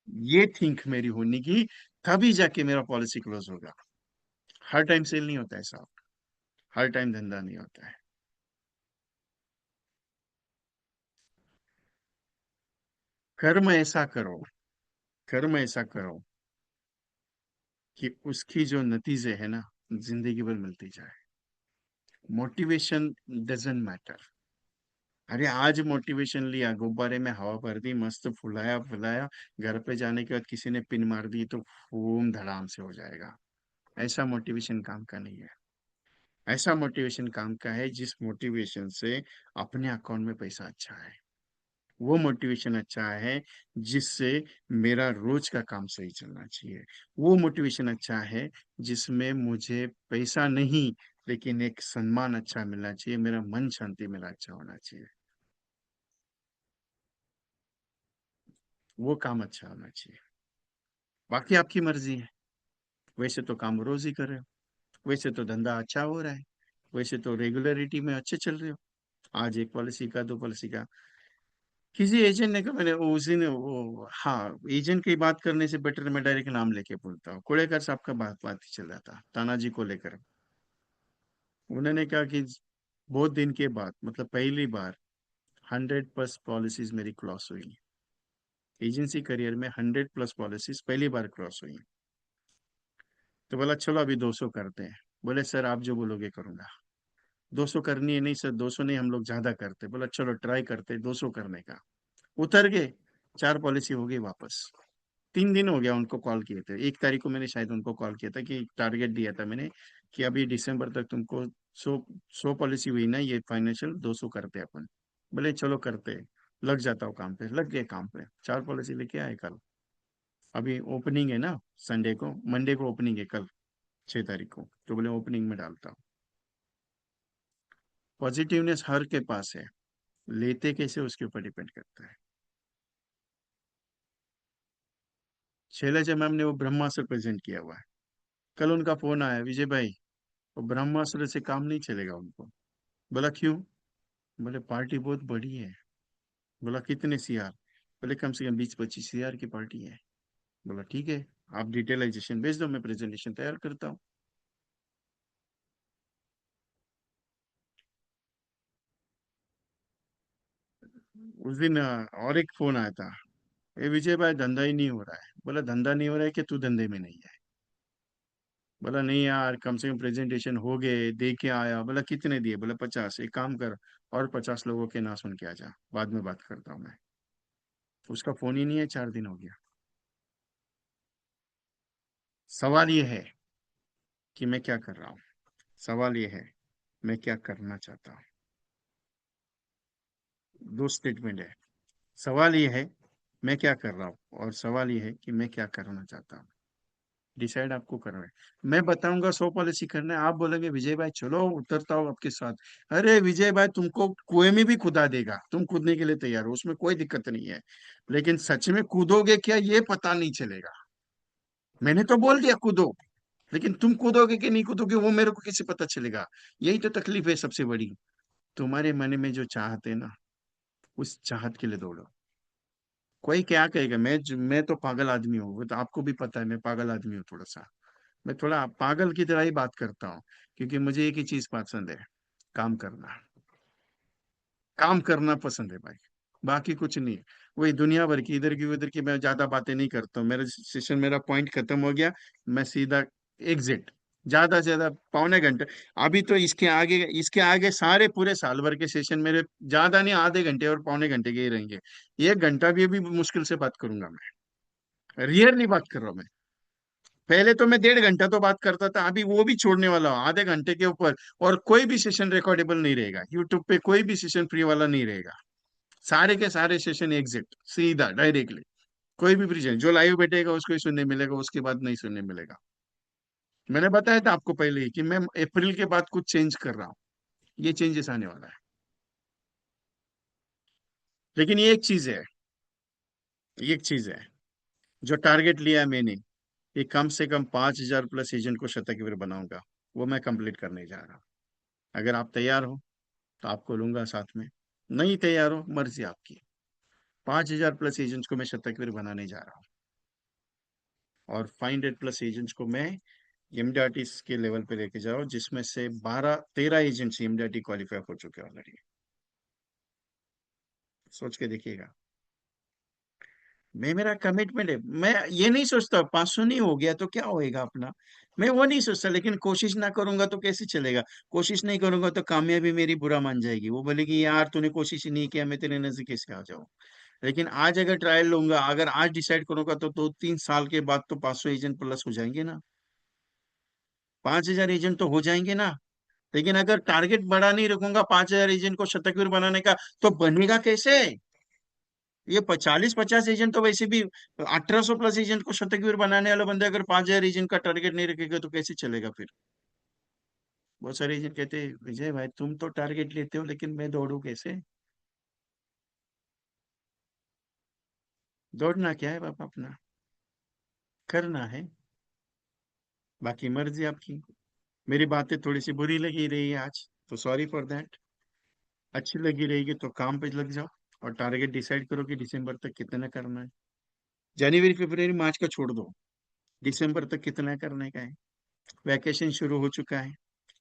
Speaker 1: ये थिंक मेरी होने की, तभी जाके मेरा पॉलिसी क्लोज होगा। हर टाइम सेल नहीं होता है साहब, हर टाइम धंधा नहीं होता है। कर्म ऐसा करो, कर्म ऐसा करो कि उसकी जो नतीजे है ना, जिंदगी भर मिलती जाए। Motivation doesn't matter. अरे आज मोटिवेशन लिया, गुब्बारे में हवा भर दी, मस्त फुलाया फुलाया, घर पे जाने के बाद किसी ने पिन मार दी तो फूम धड़ाम से हो जाएगा। ऐसा मोटिवेशन काम का नहीं है। ऐसा मोटिवेशन काम का है जिस मोटिवेशन से अपने अकाउंट में पैसा अच्छा है। वो मोटिवेशन अच्छा है जिससे मेरा रोज का काम सही चलना चाहिए। वो मोटिवेशन अच्छा है जिसमें मुझे पैसा नहीं, लेकिन एक सम्मान अच्छा मिलना चाहिए, मेरा मन शांति मेरा अच्छा होना चाहिए। वो काम अच्छा होना चाहिए। बाकी आपकी मर्जी है। वैसे तो काम रोज ही कर रहे हो, वैसे तो धंधा अच्छा हो रहा है, वैसे तो रेगुलरिटी में अच्छे चल रहे हो। आज एक पॉलिसी का, दो पॉलिसी का, किसी एजेंट ने कहा, मैंने उस दिन वो, हाँ एजेंट की बात करने से बेटर मैं डायरेक्ट नाम लेके बोलता हूँ, कोड़ेकर साहब का बात ही चल रहा था तानाजी को लेकर। उन्होंने कहा कि बहुत दिन के बाद, मतलब पहली बार 100+ पॉलिसीज मेरी क्रॉस हुई, एजेंसी करियर में 100+ पॉलिसीज पहली बार क्रॉस हुई। तो बोला चलो अभी 200 करते हैं। बोले सर आप जो बोलोगे करूंगा। 200 करनी है? नहीं सर 200 नहीं, हम लोग ज्यादा करते। बोला चलो ट्राई करते 200 करने का। उतर गए, 4 पॉलिसी हो गई वापस। 3 दिन हो गया उनको कॉल किए थे, 1 तारीख को मैंने शायद उनको कॉल किया था कि टारगेट दिया था मैंने कि अभी दिसंबर तक तुमको 100 100 पॉलिसी हुई ना, ये फाइनेंशियल 200 करते हैं अपन। बोले चलो करते हैं। लग जाता हूँ काम पे, लग गए काम पे, 4 पॉलिसी लेके आए कल। अभी ओपनिंग है ना, संडे को, मंडे को ओपनिंग है कल, 6 तारीख को, तो बोले ओपनिंग में डालता हूँ। पॉजिटिवनेस हर के पास है, लेते कैसे उसके ऊपर डिपेंड करता है। शैलजा मैम ने वो ब्रह्मास्त्र प्रेजेंट किया हुआ है। कल उनका फोन आया, विजय भाई वो ब्रह्मास्त्र से काम नहीं चलेगा उनको। बोला क्यों? बोले पार्टी बहुत बड़ी है। बोला कितने सीआर? बोले कम से कम 20-25 सीआर की पार्टी है। बोला ठीक है, आप डिटेलाइजेशन भेज दो, मैं प्रेजेंटेशन तैयार करता हूँ। उस दिन और एक फोन आया था, ये विजय भाई धंधा ही नहीं हो रहा है। बोला धंधा नहीं हो रहा है कि तू धंधे में नहीं है? बोला नहीं यार, कम से कम प्रेजेंटेशन हो गए, दे के आया। बोला कितने दिए? बोला 50। एक काम कर, और 50 लोगों के ना सुन के आ जा, बाद में बात करता हूँ मैं। उसका फोन ही नहीं है, 4 दिन हो गया। सवाल ये है कि मैं क्या कर रहा हूँ। सवाल ये है मैं क्या करना चाहता हूँ। दो स्टेटमेंट है। सवाल ये है मैं क्या कर रहा हूँ, और सवाल ये है कि मैं क्या करना चाहता हूँ। डिसाइड आपको करना है। मैं बताऊंगा 100 पॉलिसी करना है, आप बोलेंगे विजय भाई चलो उतरता हूँ आपके साथ। अरे विजय भाई, तुमको कुएं में भी खुदा देगा, तुम कूदने के लिए तैयार हो, उसमें कोई दिक्कत नहीं है। लेकिन सच में कूदोगे क्या, ये पता नहीं चलेगा। मैंने तो बोल दिया कूदो, लेकिन तुम कूदोगे कि नहीं कूदोगे वो मेरे को कैसे पता चलेगा? यही तो तकलीफ है सबसे बड़ी। तुम्हारे मन में जो चाहते है ना, उस चाहत के लिए दौड़ो। कोई क्या कहेगा, मैं तो पागल आदमी हूँ, वो तो आपको भी पता है, मैं पागल आदमी हूँ थोड़ा सा। मैं थोड़ा पागल की तरह ही बात करता हूँ, क्योंकि मुझे एक ही चीज पसंद है, काम करना। काम करना पसंद है भाई, बाकी कुछ नहीं। वही दुनिया भर की इधर की उधर की मैं ज्यादा बातें नहीं करता हूँ। मेरा सेशन, मेरा पॉइंट खत्म हो गया, मैं सीधा एग्जिट। ज्यादा से ज्यादा पौने घंटे। अभी तो इसके आगे सारे पूरे साल भर के सेशन मेरे ज्यादा नहीं, आधे घंटे और पौने घंटे के ही रहेंगे। 1 घंटा भी अभी मुश्किल से बात करूंगा मैं, रियरली बात कर रहा हूँ मैं। पहले तो मैं 1.5 घंटा तो बात करता था, अभी वो भी छोड़ने वाला हूँ, आधे घंटे के ऊपर। और कोई भी सेशन रिकॉर्डेबल नहीं रहेगा यूट्यूब पे, कोई भी सेशन फ्री वाला नहीं रहेगा। सारे के सारे सेशन एग्जिट, सीधा डायरेक्टली। कोई भी प्रेजेंट जो लाइव बैठेगा उसको ही सुनने मिलेगा, उसके बाद नहीं सुनने मिलेगा। मैंने बताया था आपको पहले ही कि मैं अप्रैल के बाद कुछ चेंज कर रहा हूँ। ये चेंजेस आने वाला है। लेकिन ये एक चीज है जो टारगेट लिया है मैंने, कि कम से कम 5,000 प्लस एजेंट को शतकीर बनाऊंगा। वो मैं कंप्लीट करने जा रहा हूँ। अगर आप तैयार हो तो आपको लूंगा साथ में, नहीं तैयार हो मर्जी आपकी। 5,000 प्लस एजेंट्स को मैं शतकीर बनाने जा रहा हूँ, और 500 प्लस एजेंट्स को मैं एमडीआरटी के लेवल पे लेके जाओ, जिसमें से 12-13 एजेंट्स एमडीआरटी क्वालिफाई हो चुके हैं ऑलरेडी। सोच के देखिएगा। मैं, मेरा कमिटमेंट है। मैं ये नहीं सोचता 500 नहीं हो गया तो क्या होएगा अपना, मैं वो नहीं सोचता। लेकिन कोशिश ना करूंगा तो कैसे चलेगा? कोशिश नहीं करूंगा तो कामयाबी मेरी बुरा मान जाएगी, वो बोलेगी यार तूने कोशिश ही नहीं किया, मैं तेरे नजदीक कैसे आ जाऊं। लेकिन आज अगर ट्रायल लूंगा, अगर आज डिसाइड करूंगा, तो 2-3 साल के बाद तो 500 एजेंट प्लस हो जाएंगे ना, 5,000 एजेंट तो हो जाएंगे ना। लेकिन अगर टारगेट बड़ा नहीं रखूंगा 5,000 एजेंट को शतकवीर बनाने का, तो बनेगा कैसे? ये 40-50 एजेंट तो वैसे भी, 1,800 प्लस एजेंट को शतकवीर बनाने वाले बंदे अगर 5,000 एजेंट का टारगेट नहीं रखेगा तो कैसे चलेगा फिर? बहुत सारे एजेंट कहते हैं विजय भाई तुम तो टारगेट लेते हो, लेकिन मैं दौड़ू कैसे? दौड़ना क्या है बाप, अपना करना है, बाकी मर्जी आपकी। मेरी बातें थोड़ी सी बुरी लगी रही है आज, तो सॉरी फॉर दैट। अच्छी लगी रहेगी तो काम पे लग जाओ, और टारगेट डिसाइड करो कि दिसंबर तक कितना करना है। जनवरी फरवरी मार्च का छोड़ दो, दिसंबर तक कितना करने का है। वैकेशन शुरू हो चुका है,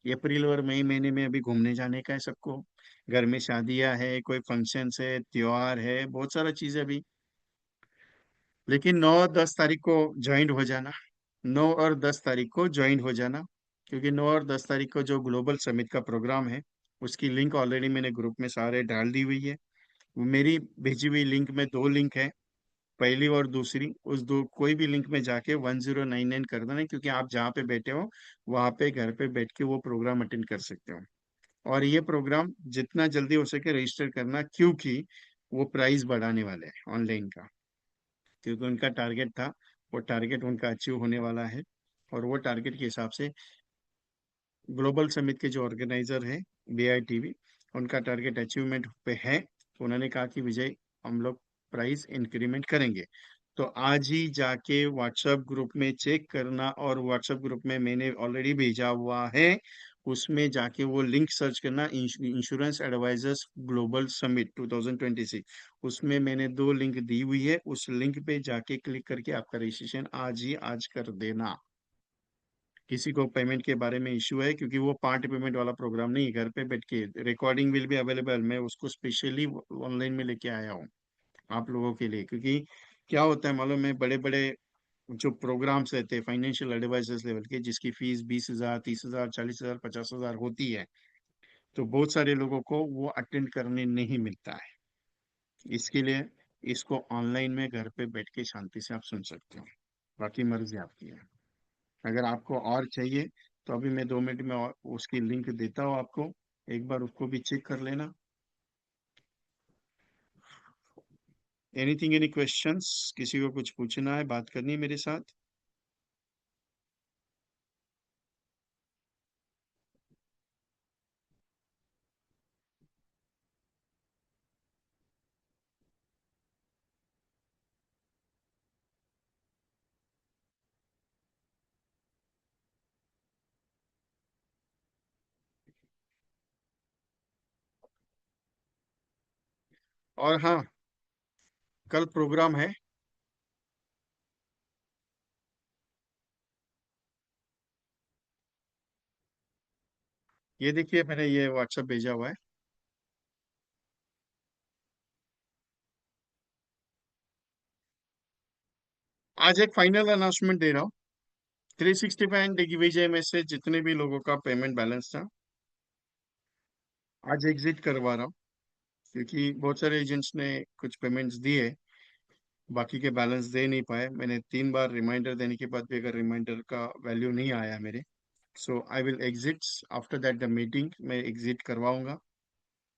Speaker 1: अप्रैल और मई महीने में अभी घूमने जाने का है सबको। घर में शादियां है, कोई फंक्शन है, त्योहार है, बहुत सारा चीज है अभी। लेकिन 9 और 10 तारीख को ज्वाइन हो जाना। 9 और 10 तारीख को ज्वाइन हो जाना, क्योंकि 9 और 10 तारीख को जो ग्लोबल समिट का प्रोग्राम है, उसकी लिंक ऑलरेडी मैंने ग्रुप में सारे डाल दी हुई है। मेरी भेजी हुई लिंक में 2 लिंक है, पहली और दूसरी। उस दो कोई भी लिंक में जाके 1099 कर देना, क्योंकि आप जहाँ पे बैठे हो वहाँ पे घर पे बैठ के वो प्रोग्राम अटेंड कर सकते हो। और ये प्रोग्राम जितना जल्दी हो सके रजिस्टर करना, क्योंकि वो प्राइस बढ़ाने वाले हैं ऑनलाइन का। क्योंकि उनका टारगेट था वो टारगेट उनका अचीव होने वाला है। और वो टारगेट के हिसाब से ग्लोबल समिट के जो ऑर्गेनाइजर है BITV, उनका टारगेट अचीवमेंट पे है। तो उन्होंने कहा कि विजय, हम लोग प्राइस इंक्रीमेंट करेंगे। तो आज ही जाके व्हाट्सएप ग्रुप में चेक करना, और व्हाट्सएप ग्रुप में मैंने ऑलरेडी भेजा हुआ है, उसमें जाके वो लिंक सर्च करना, इंश्योरेंस एडवाइजर्स ग्लोबल समिट 2026। उसमें मैंने 2 लिंक दी हुई है, उस लिंक पे जाके क्लिक करके आपका रजिस्ट्रेशन आज ही आज कर देना। किसी को पेमेंट के बारे में इश्यू है, क्योंकि वो पार्ट पेमेंट वाला प्रोग्राम नहीं है, घर पे बैठ के रिकॉर्डिंग विल बी अवेलेबल, मैं उसको स्पेशली ऑनलाइन में लेके आया हूँ आप लोगों के लिए। क्योंकि क्या होता है मालूम है, बड़े बड़े जो प्रोग्राम्स रहते हैं फाइनेंशियल एडवाइजर्स लेवल के, जिसकी फीस 20,000, 30,000, 40,000, 50,000 होती है, तो बहुत सारे लोगों को वो अटेंड करने नहीं मिलता है। इसके लिए इसको ऑनलाइन में घर पे बैठ के शांति से आप सुन सकते हो। बाकी मर्जी आपकी है। अगर आपको और चाहिए तो अभी मैं 2 मिनट में और उसकी लिंक देता हूँ आपको, एक बार उसको भी चेक कर लेना। Anything, any questions? किसी को कुछ पूछना है, बात करनी है मेरे साथ? और हाँ, कल प्रोग्राम है। ये देखिए, मैंने ये व्हाट्सएप भेजा हुआ है। आज एक फाइनल अनाउंसमेंट दे रहा हूँ। 365 दिग्विजय में से जितने भी लोगों का पेमेंट बैलेंस था, आज एग्जिट करवा रहा हूँ। क्योंकि बहुत सारे एजेंट्स ने कुछ पेमेंट्स दिए, बाकी के बैलेंस दे नहीं पाए। मैंने 3 बार रिमाइंडर देने के बाद भी अगर रिमाइंडर का वैल्यू नहीं आया मेरे, so I will exit after that the meeting, मैं एग्जिट करवाऊंगा।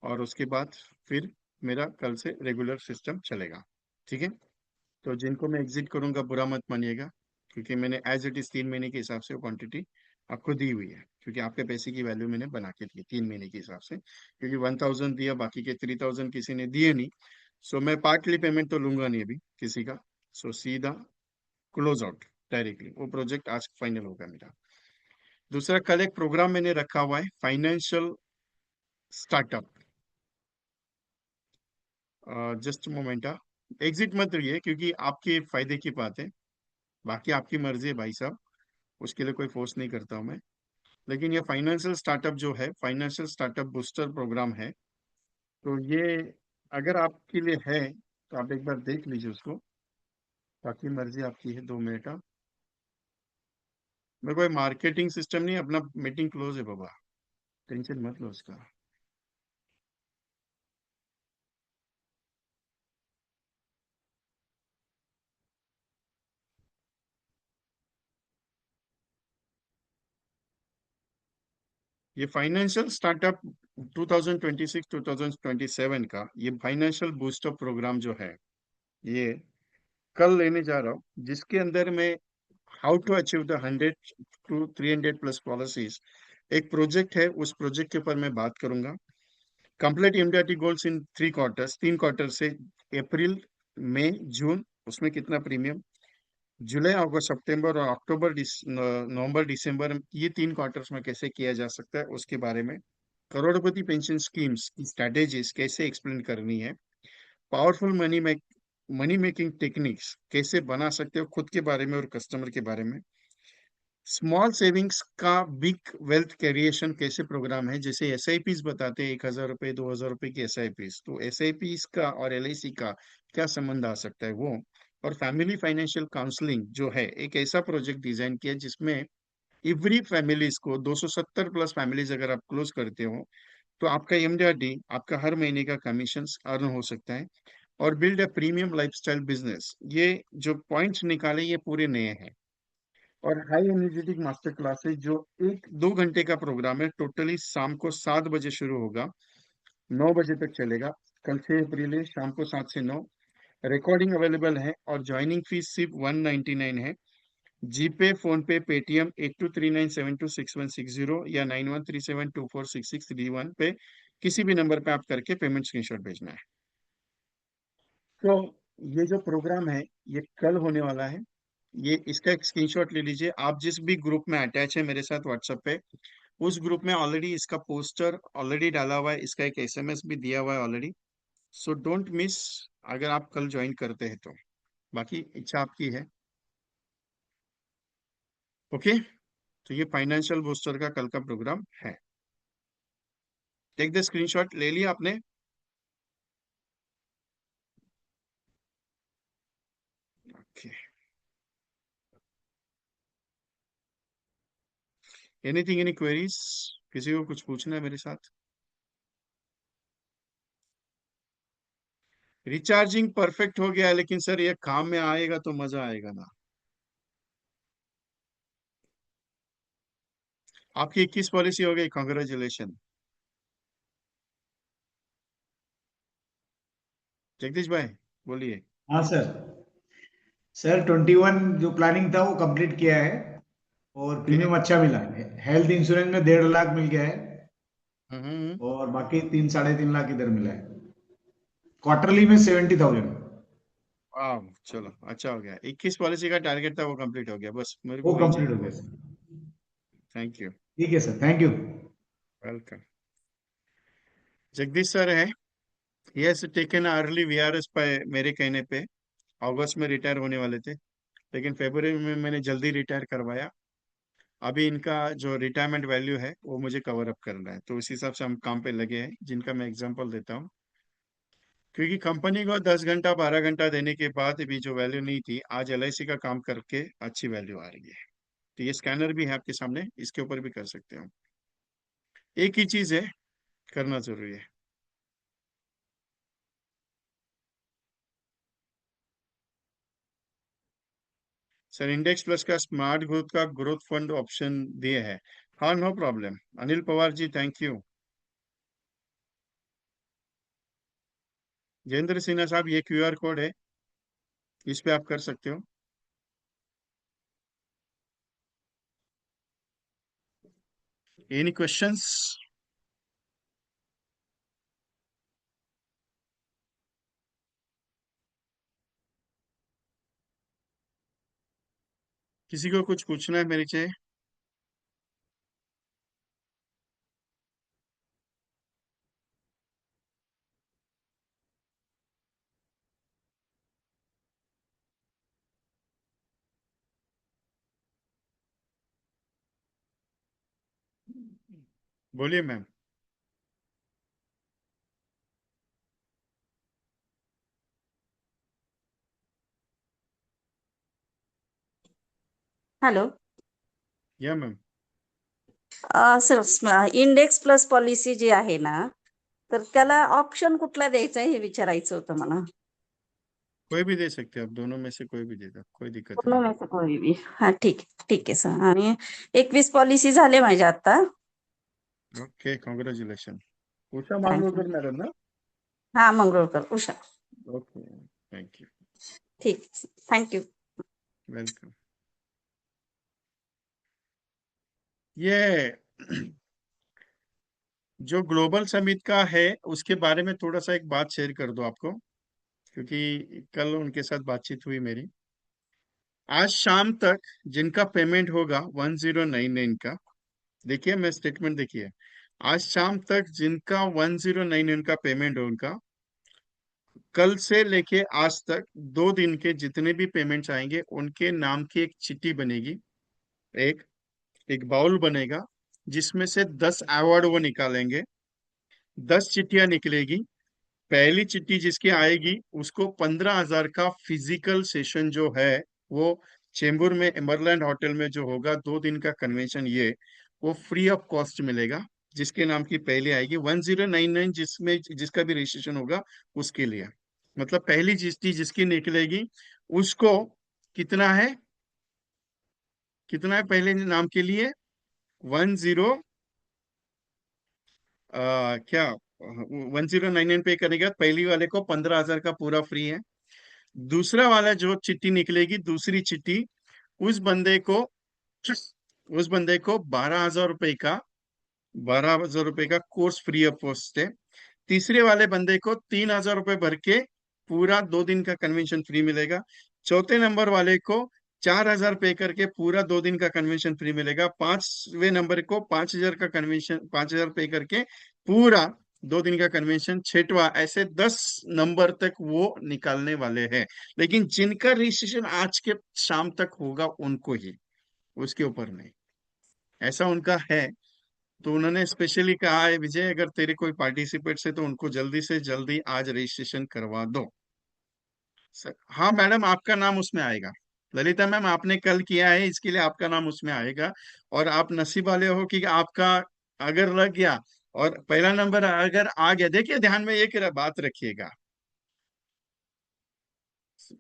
Speaker 1: और उसके बाद फिर मेरा कल से रेगुलर सिस्टम चलेगा। ठीक है? तो जिनको मैं एग्जिट करूंगा बुरा मत मानिएगा, क्योंकि मैंने एज इट इज 3 महीने के हिसाब से वो क्वांटिटी आपको दी हुई है। क्योंकि आपके पैसे की वैल्यू मैंने बना के दी 3 महीने के हिसाब से, क्योंकि 1,000 दिया, बाकी के 3,000 किसी ने दिए नहीं। सो मैं पार्टली पेमेंट तो लूंगा नहीं अभी किसी का। सो सीधा क्लोज आउट डायरेक्टली, वो प्रोजेक्ट आज फाइनल होगा मेरा। दूसरा, कल एक प्रोग्राम मैंने रखा हुआ है, financial startup. Just moment, exit मत रहिए, क्योंकि आपके फायदे की बात है। बाकी आपकी मर्जी है भाई साहब, उसके लिए कोई फोर्स नहीं करता हूं मैं। लेकिन ये फाइनेंशियल स्टार्टअप जो है, फाइनेंशियल स्टार्टअप बूस्टर प्रोग्राम है। तो ये अगर आपके लिए है तो आप एक बार देख लीजिए उसको। बाकी मर्जी आपकी है। 2 मिनट, मेरे कोई मार्केटिंग सिस्टम नहीं, अपना मीटिंग क्लोज है बाबा, टेंशन मत लो उसका। ये फाइनेंशियल स्टार्टअप 2026 2027 का ये फाइनेंशियल बूस्टअप प्रोग्राम जो है, ये कल लेने जा रहा हूँ, जिसके अंदर मैं how to achieve the 100 to 300 plus policies, एक प्रोजेक्ट है, उस प्रोजेक्ट के ऊपर मैं बात करूंगा। Complete MDRT goals in 3 quarters, 3 quarter से अप्रैल, मई, जून, उसमें कितना प्रीमियम, जुलाई, अगस्त, सितंबर और अक्टूबर, नवंबर, दिसंबर, ये 3 क्वार्टर्स में कैसे किया जा सकता है उसके बारे में। करोड़पति पेंशन स्कीम्स की स्ट्रेटेजीज कैसे एक्सप्लेन करनी है। पावरफुल मनी मेकिंग टेक्निक्स कैसे बना सकते हो खुद के बारे में और कस्टमर के बारे में। स्मॉल सेविंग्स का बिग वेल्थ क्रिएशन कैसे प्रोग्राम है, जैसे SIPs बताते हैं, 1,000 रुपए, 2,000 रुपए की SIPs, तो SIPs का और LIC का क्या संबंध आ सकता है वो। और फैमिली फाइनेंशियल काउंसलिंग जो है, एक ऐसा प्रोजेक्ट डिजाइन किया जिसमें एवरी फैमिलीज को 270 प्लस फैमिलीज अगर आप क्लोज करते हो, तो आपका MDRT, आपका हर महीने का कमीशन अर्न हो सकता है। और build a premium lifestyle business, ये जो पॉइंट्स निकाले ये पूरे नए हैं। और हाई एनर्जेटिक मास्टर क्लासेस जो 1-2 घंटे का प्रोग्राम है, टोटली शाम को 7 बजे शुरू होगा, 9 बजे तक चलेगा। कल 6 अप्रैल है, शाम को 7 से 9। रिकॉर्डिंग अवेलेबल है और ज्वाइनिंग फीस सिर्फ 199 है। जीपे, फोन पे, पेटीएम 8239726160 या 9137246631 पे किसी भी नंबर पे आप करके पेमेंट स्क्रीनशॉट भेजना है। तो ये जो प्रोग्राम है ये कल होने वाला है। ये इसका एक स्क्रीनशॉट ले लीजिए। आप जिस भी ग्रुप में अटैच है मेरे साथ व्हाट्सएप पे, उस ग्रुप में ऑलरेडी इसका पोस्टर ऑलरेडी डाला हुआ है, इसका एक एसएमएस भी दिया हुआ है ऑलरेडी। सो डोंट मिस, अगर आप कल ज्वाइन करते हैं तो। बाकी इच्छा आपकी है। ओके, तो ये फाइनेंशियल बूस्टर का कल का प्रोग्राम है। टेक द स्क्रीनशॉट, ले लिया आपने? Okay, anything, any queries? किसी को कुछ पूछना है मेरे साथ? रिचार्जिंग परफेक्ट हो गया है, लेकिन सर ये काम में आएगा तो मजा आएगा ना। आपकी 21 पॉलिसी हो गई, कॉन्ग्रेचुलेशन। जगदीश भाई बोलिए।
Speaker 2: हाँ सर। सर 21 जो प्लानिंग था वो कंप्लीट किया है और
Speaker 1: ओके।
Speaker 2: प्रीमियम अच्छा मिला है। हेल्थ इंश्योरेंस में 1.5 लाख मिल गया है
Speaker 1: हम्म।
Speaker 2: और बाकी 3 साढ़े 3 लाख इधर मिला है। क्वार्टरली में 70,000
Speaker 1: वाह, चलो अच्छा हो गया। 21 पॉलिसी का टारगेट था वो कंप्लीट हो गया, बस मेरे को
Speaker 2: वो
Speaker 1: वही
Speaker 2: कंप्लीट
Speaker 1: चाहिए
Speaker 2: हो गया
Speaker 1: बस।
Speaker 2: सर।
Speaker 1: Thank you.
Speaker 2: ठीक है sir, thank you.
Speaker 1: Welcome. Jagdish sir है। यस, टेकन अर्ली वीआरएस पे, मेरे कहने पे अगस्त में रिटायर होने वाले थे, लेकिन फरवरी में मैंने जल्दी रिटायर करवाया। अभी इनका जो रिटायरमेंट वैल्यू है वो मुझे कवर अप करना है, तो उस हिसाब से हम काम पे लगे हैं, जिनका मैं एग्जांपल देता हूँ। क्योंकि कंपनी को 10 घंटा 12 घंटा देने के बाद भी जो वैल्यू नहीं थी, आज एलआईसी का काम करके अच्छी वैल्यू आ रही है। तो ये स्कैनर भी है आपके सामने, इसके ऊपर भी कर सकते हो। एक ही चीज है, करना जरूरी है। सर इंडेक्स प्लस का स्मार्ट ग्रोथ का ग्रोथ फंड ऑप्शन दिए है। हाँ, no problem. Anil Pawar ji, thank you. Jayendra Sinha साहब, ये क्यूआर कोड है, इस पे आप कर सकते हो। Any questions? किसी को कुछ पूछना है मेरे से? बोलिए मैम।
Speaker 3: हॅलो.
Speaker 1: या ma'am.
Speaker 3: Sir index plus policy जी आहे ना, तर त्याला ऑप्शन कुठला द्यायचा आहे हे विचारायचं होतं मला.
Speaker 1: कोई भी दे सकते हो आप, दोनों में से कोई भी दे दो, कोई दिक्कत
Speaker 3: पूर्ण
Speaker 1: नहीं है।
Speaker 3: नाही कोणी बी. हा ठीक ठीक आहे सर. आणि 21 पॉलिसी झाले माझ्या आता.
Speaker 1: Okay, congratulation. Usha
Speaker 3: thank you.
Speaker 1: Mangalokar madam ना?
Speaker 3: हा Mangrulkar Usha.
Speaker 1: Okay, thank you.
Speaker 3: ठीक. थँक्यू.
Speaker 1: वेलकम। ये जो ग्लोबल समिट का है, उसके बारे में थोड़ा सा एक बात शेयर कर दो आपको, क्योंकि कल उनके साथ बातचीत हुई मेरी। आज शाम तक जिनका पेमेंट होगा 1099 का, देखिए मैं स्टेटमेंट देखिए। आज शाम तक जिनका 1099 का पेमेंट हो, उनका कल से लेके आज तक 2 दिन के जितने भी पेमेंट्स आएंगे उनके नाम की एक चिट्ठी बनेगी। एक एक बाउल बनेगा, जिसमें से 10 अवार्ड वो निकालेंगे। 10 चिट्ठियां निकलेगी। पहली चिट्ठी जिसकी आएगी उसको 15,000 का फिजिकल सेशन जो है, वो चेंबूर में एम्बरलैंड होटल में जो होगा 2 दिन का कन्वेंशन, ये वो फ्री ऑफ कॉस्ट मिलेगा। जिसके नाम की पहली आएगी 1099, जिसमें जिसका भी रजिस्ट्रेशन होगा उसके लिए। मतलब पहली चिट्ठी जिसकी निकलेगी उसको कितना है, कितना है पहले नाम के लिए? 10, क्या 1099 पे करेगा, पहली वाले को 15,000 का पूरा फ्री है। दूसरा वाला जो चिट्ठी निकलेगी, दूसरी चिट्ठी, उस बंदे को उस बंदे को 12,000 रुपए का 12,000 रुपए का कोर्स फ्री ऑफ कॉस्ट है। तीसरे वाले बंदे को 3,000 रुपए भर के पूरा 2 दिन का कन्वेंशन फ्री मिलेगा। चौथे नंबर वाले को 4,000 पे करके पूरा 2 दिन का कन्वेंशन फ्री मिलेगा। पांचवें नंबर को 5,000 का कन्वेंशन, 5,000 पे करके पूरा 2 दिन का कन्वेंशन। छठवा, ऐसे 10 नंबर तक वो निकालने वाले हैं। लेकिन जिनका रजिस्ट्रेशन आज के शाम तक होगा उनको ही, उसके ऊपर नहीं। ऐसा उनका है। तो उन्होंने स्पेशली कहा है, विजय अगर तेरे कोई पार्टिसिपेट्स है तो उनको जल्दी से जल्दी आज रजिस्ट्रेशन करवा दो। हाँ मैडम, आपका नाम उसमें आएगा। ललिता मैम, आपने कल किया है, इसके लिए आपका नाम उसमें आएगा। और आप नसीब वाले हो कि आपका अगर लग गया और पहला नंबर अगर आ गया। देखिए, ध्यान में एक बात रखिएगा,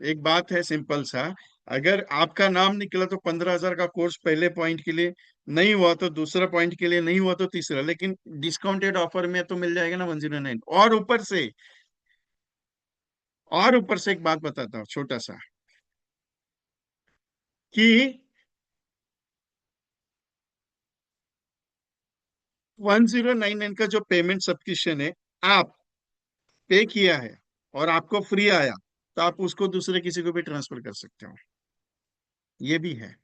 Speaker 1: एक बात है सिंपल सा। अगर आपका नाम निकला तो 15,000 का कोर्स पहले पॉइंट के लिए, नहीं हुआ तो दूसरा पॉइंट के लिए, नहीं हुआ तो तीसरा। लेकिन डिस्काउंटेड ऑफर में तो मिल जाएगा ना 109। और ऊपर से एक बात बताता हूँ छोटा सा, कि 1099 का जो पेमेंट सब्सक्रिप्शन है, आप पे किया है और आपको फ्री आया, तो आप उसको दूसरे किसी को भी ट्रांसफर कर सकते हो। ये भी है।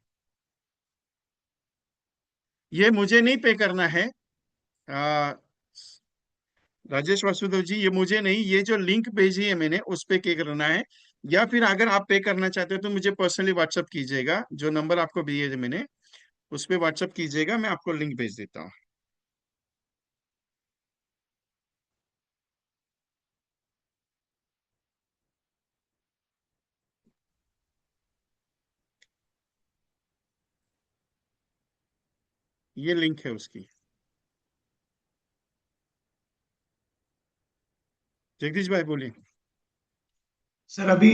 Speaker 1: ये मुझे नहीं पे करना है, आ, राजेश वासुदेव जी, ये मुझे नहीं, ये जो लिंक भेजी है मैंने उस पे पे करना है। या फिर अगर आप पे करना चाहते हो तो मुझे पर्सनली व्हाट्सअप कीजिएगा, जो नंबर आपको भेजे मैंने उस पे व्हाट्सअप कीजिएगा, मैं आपको लिंक भेज देता हूँ। ये लिंक है उसकी। जगदीश भाई बोलिए।
Speaker 2: सर अभी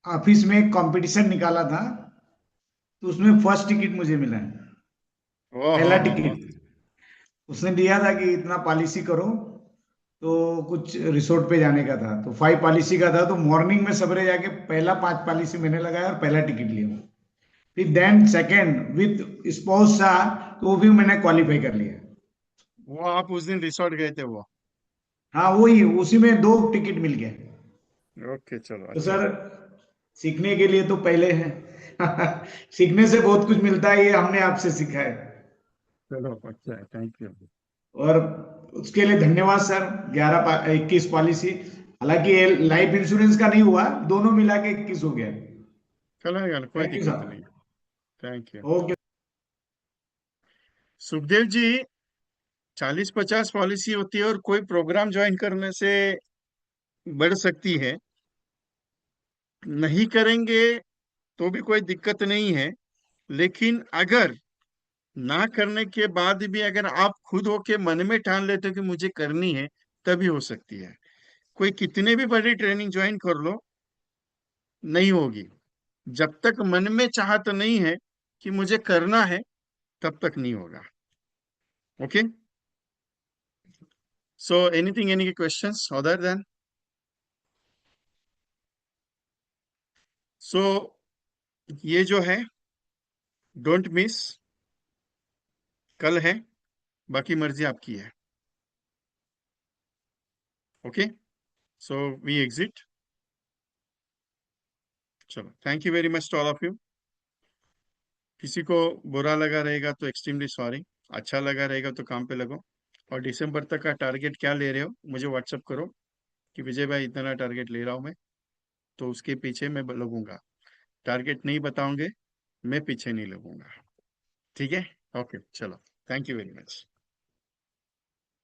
Speaker 2: ऑफिस में एक कंपटीशन निकाला था, तो उसमें फर्स्ट टिकट मुझे मिला है।
Speaker 1: ओ
Speaker 2: पहला
Speaker 1: हो हो।
Speaker 2: टिकट उसने दिया था कि इतना पॉलिसी करो, तो कुछ रिसोर्ट पे जाने का था, तो 5 पॉलिसी का था। तो मॉर्निंग में सवेरे जाके पहला 5 पॉलिसी मैंने लगाया और पहला टिकट लिया। फिर देन सेकंड विथ स्पाउस था, तो वो भी मैंने क्वालिफाई कर लिया।
Speaker 1: वो आप उस दिन रिसोर्ट गए थे वो?
Speaker 2: हाँ वही, उसी में 2 टिकट मिल गए।
Speaker 1: ओके, चलो
Speaker 2: तो
Speaker 1: अच्छा
Speaker 2: सर,
Speaker 1: है।
Speaker 2: सीखने के लिए तो पहले है। सीखने से बहुत कुछ मिलता है, ये हमने आपसे सीखा है।
Speaker 1: चलो अच्छा है, थैंक यू।
Speaker 2: और उसके लिए धन्यवाद सर। 21 पॉलिसी, हालांकि ये लाइफ इंश्योरेंस का नहीं हुआ, दोनों मिला के 21 हो गया।
Speaker 1: चलेगा, कोई
Speaker 2: थैंक यू
Speaker 1: दिक्कत
Speaker 2: सर।
Speaker 1: नहीं। Thank you.
Speaker 2: Okay.
Speaker 1: Sukhdev ji, 40-50 policy होती है और कोई प्रोग्राम ज्वाइन करने से बढ़ सकती है। नहीं करेंगे तो भी कोई दिक्कत नहीं है। लेकिन अगर ना करने के बाद भी अगर आप खुद होके मन में ठान लेते हो कि मुझे करनी है, तभी हो सकती है। कोई कितने भी बड़ी ट्रेनिंग ज्वाइन कर लो, नहीं होगी। जब तक मन में चाहत नहीं है कि मुझे करना है, तब तक नहीं होगा। Okay. So anything, any questions other than? So ये जो है, डोंट मिस, कल है, बाकी मर्जी आपकी है। Okay, so we exit. चलो, thank you very much to all of you. किसी को बुरा लगा रहेगा तो एक्सट्रीमली सॉरी, अच्छा लगा रहेगा तो काम पे लगो। और दिसंबर तक का टारगेट क्या ले रहे हो मुझे व्हाट्सअप करो, कि विजय भाई इतना टारगेट ले रहा हूँ मैं, तो उसके पीछे मैं लगूंगा। टारगेट नहीं बताओगे, मैं पीछे नहीं लगूंगा। ठीक है? ओके, चलो, थैंक यू वेरी मच।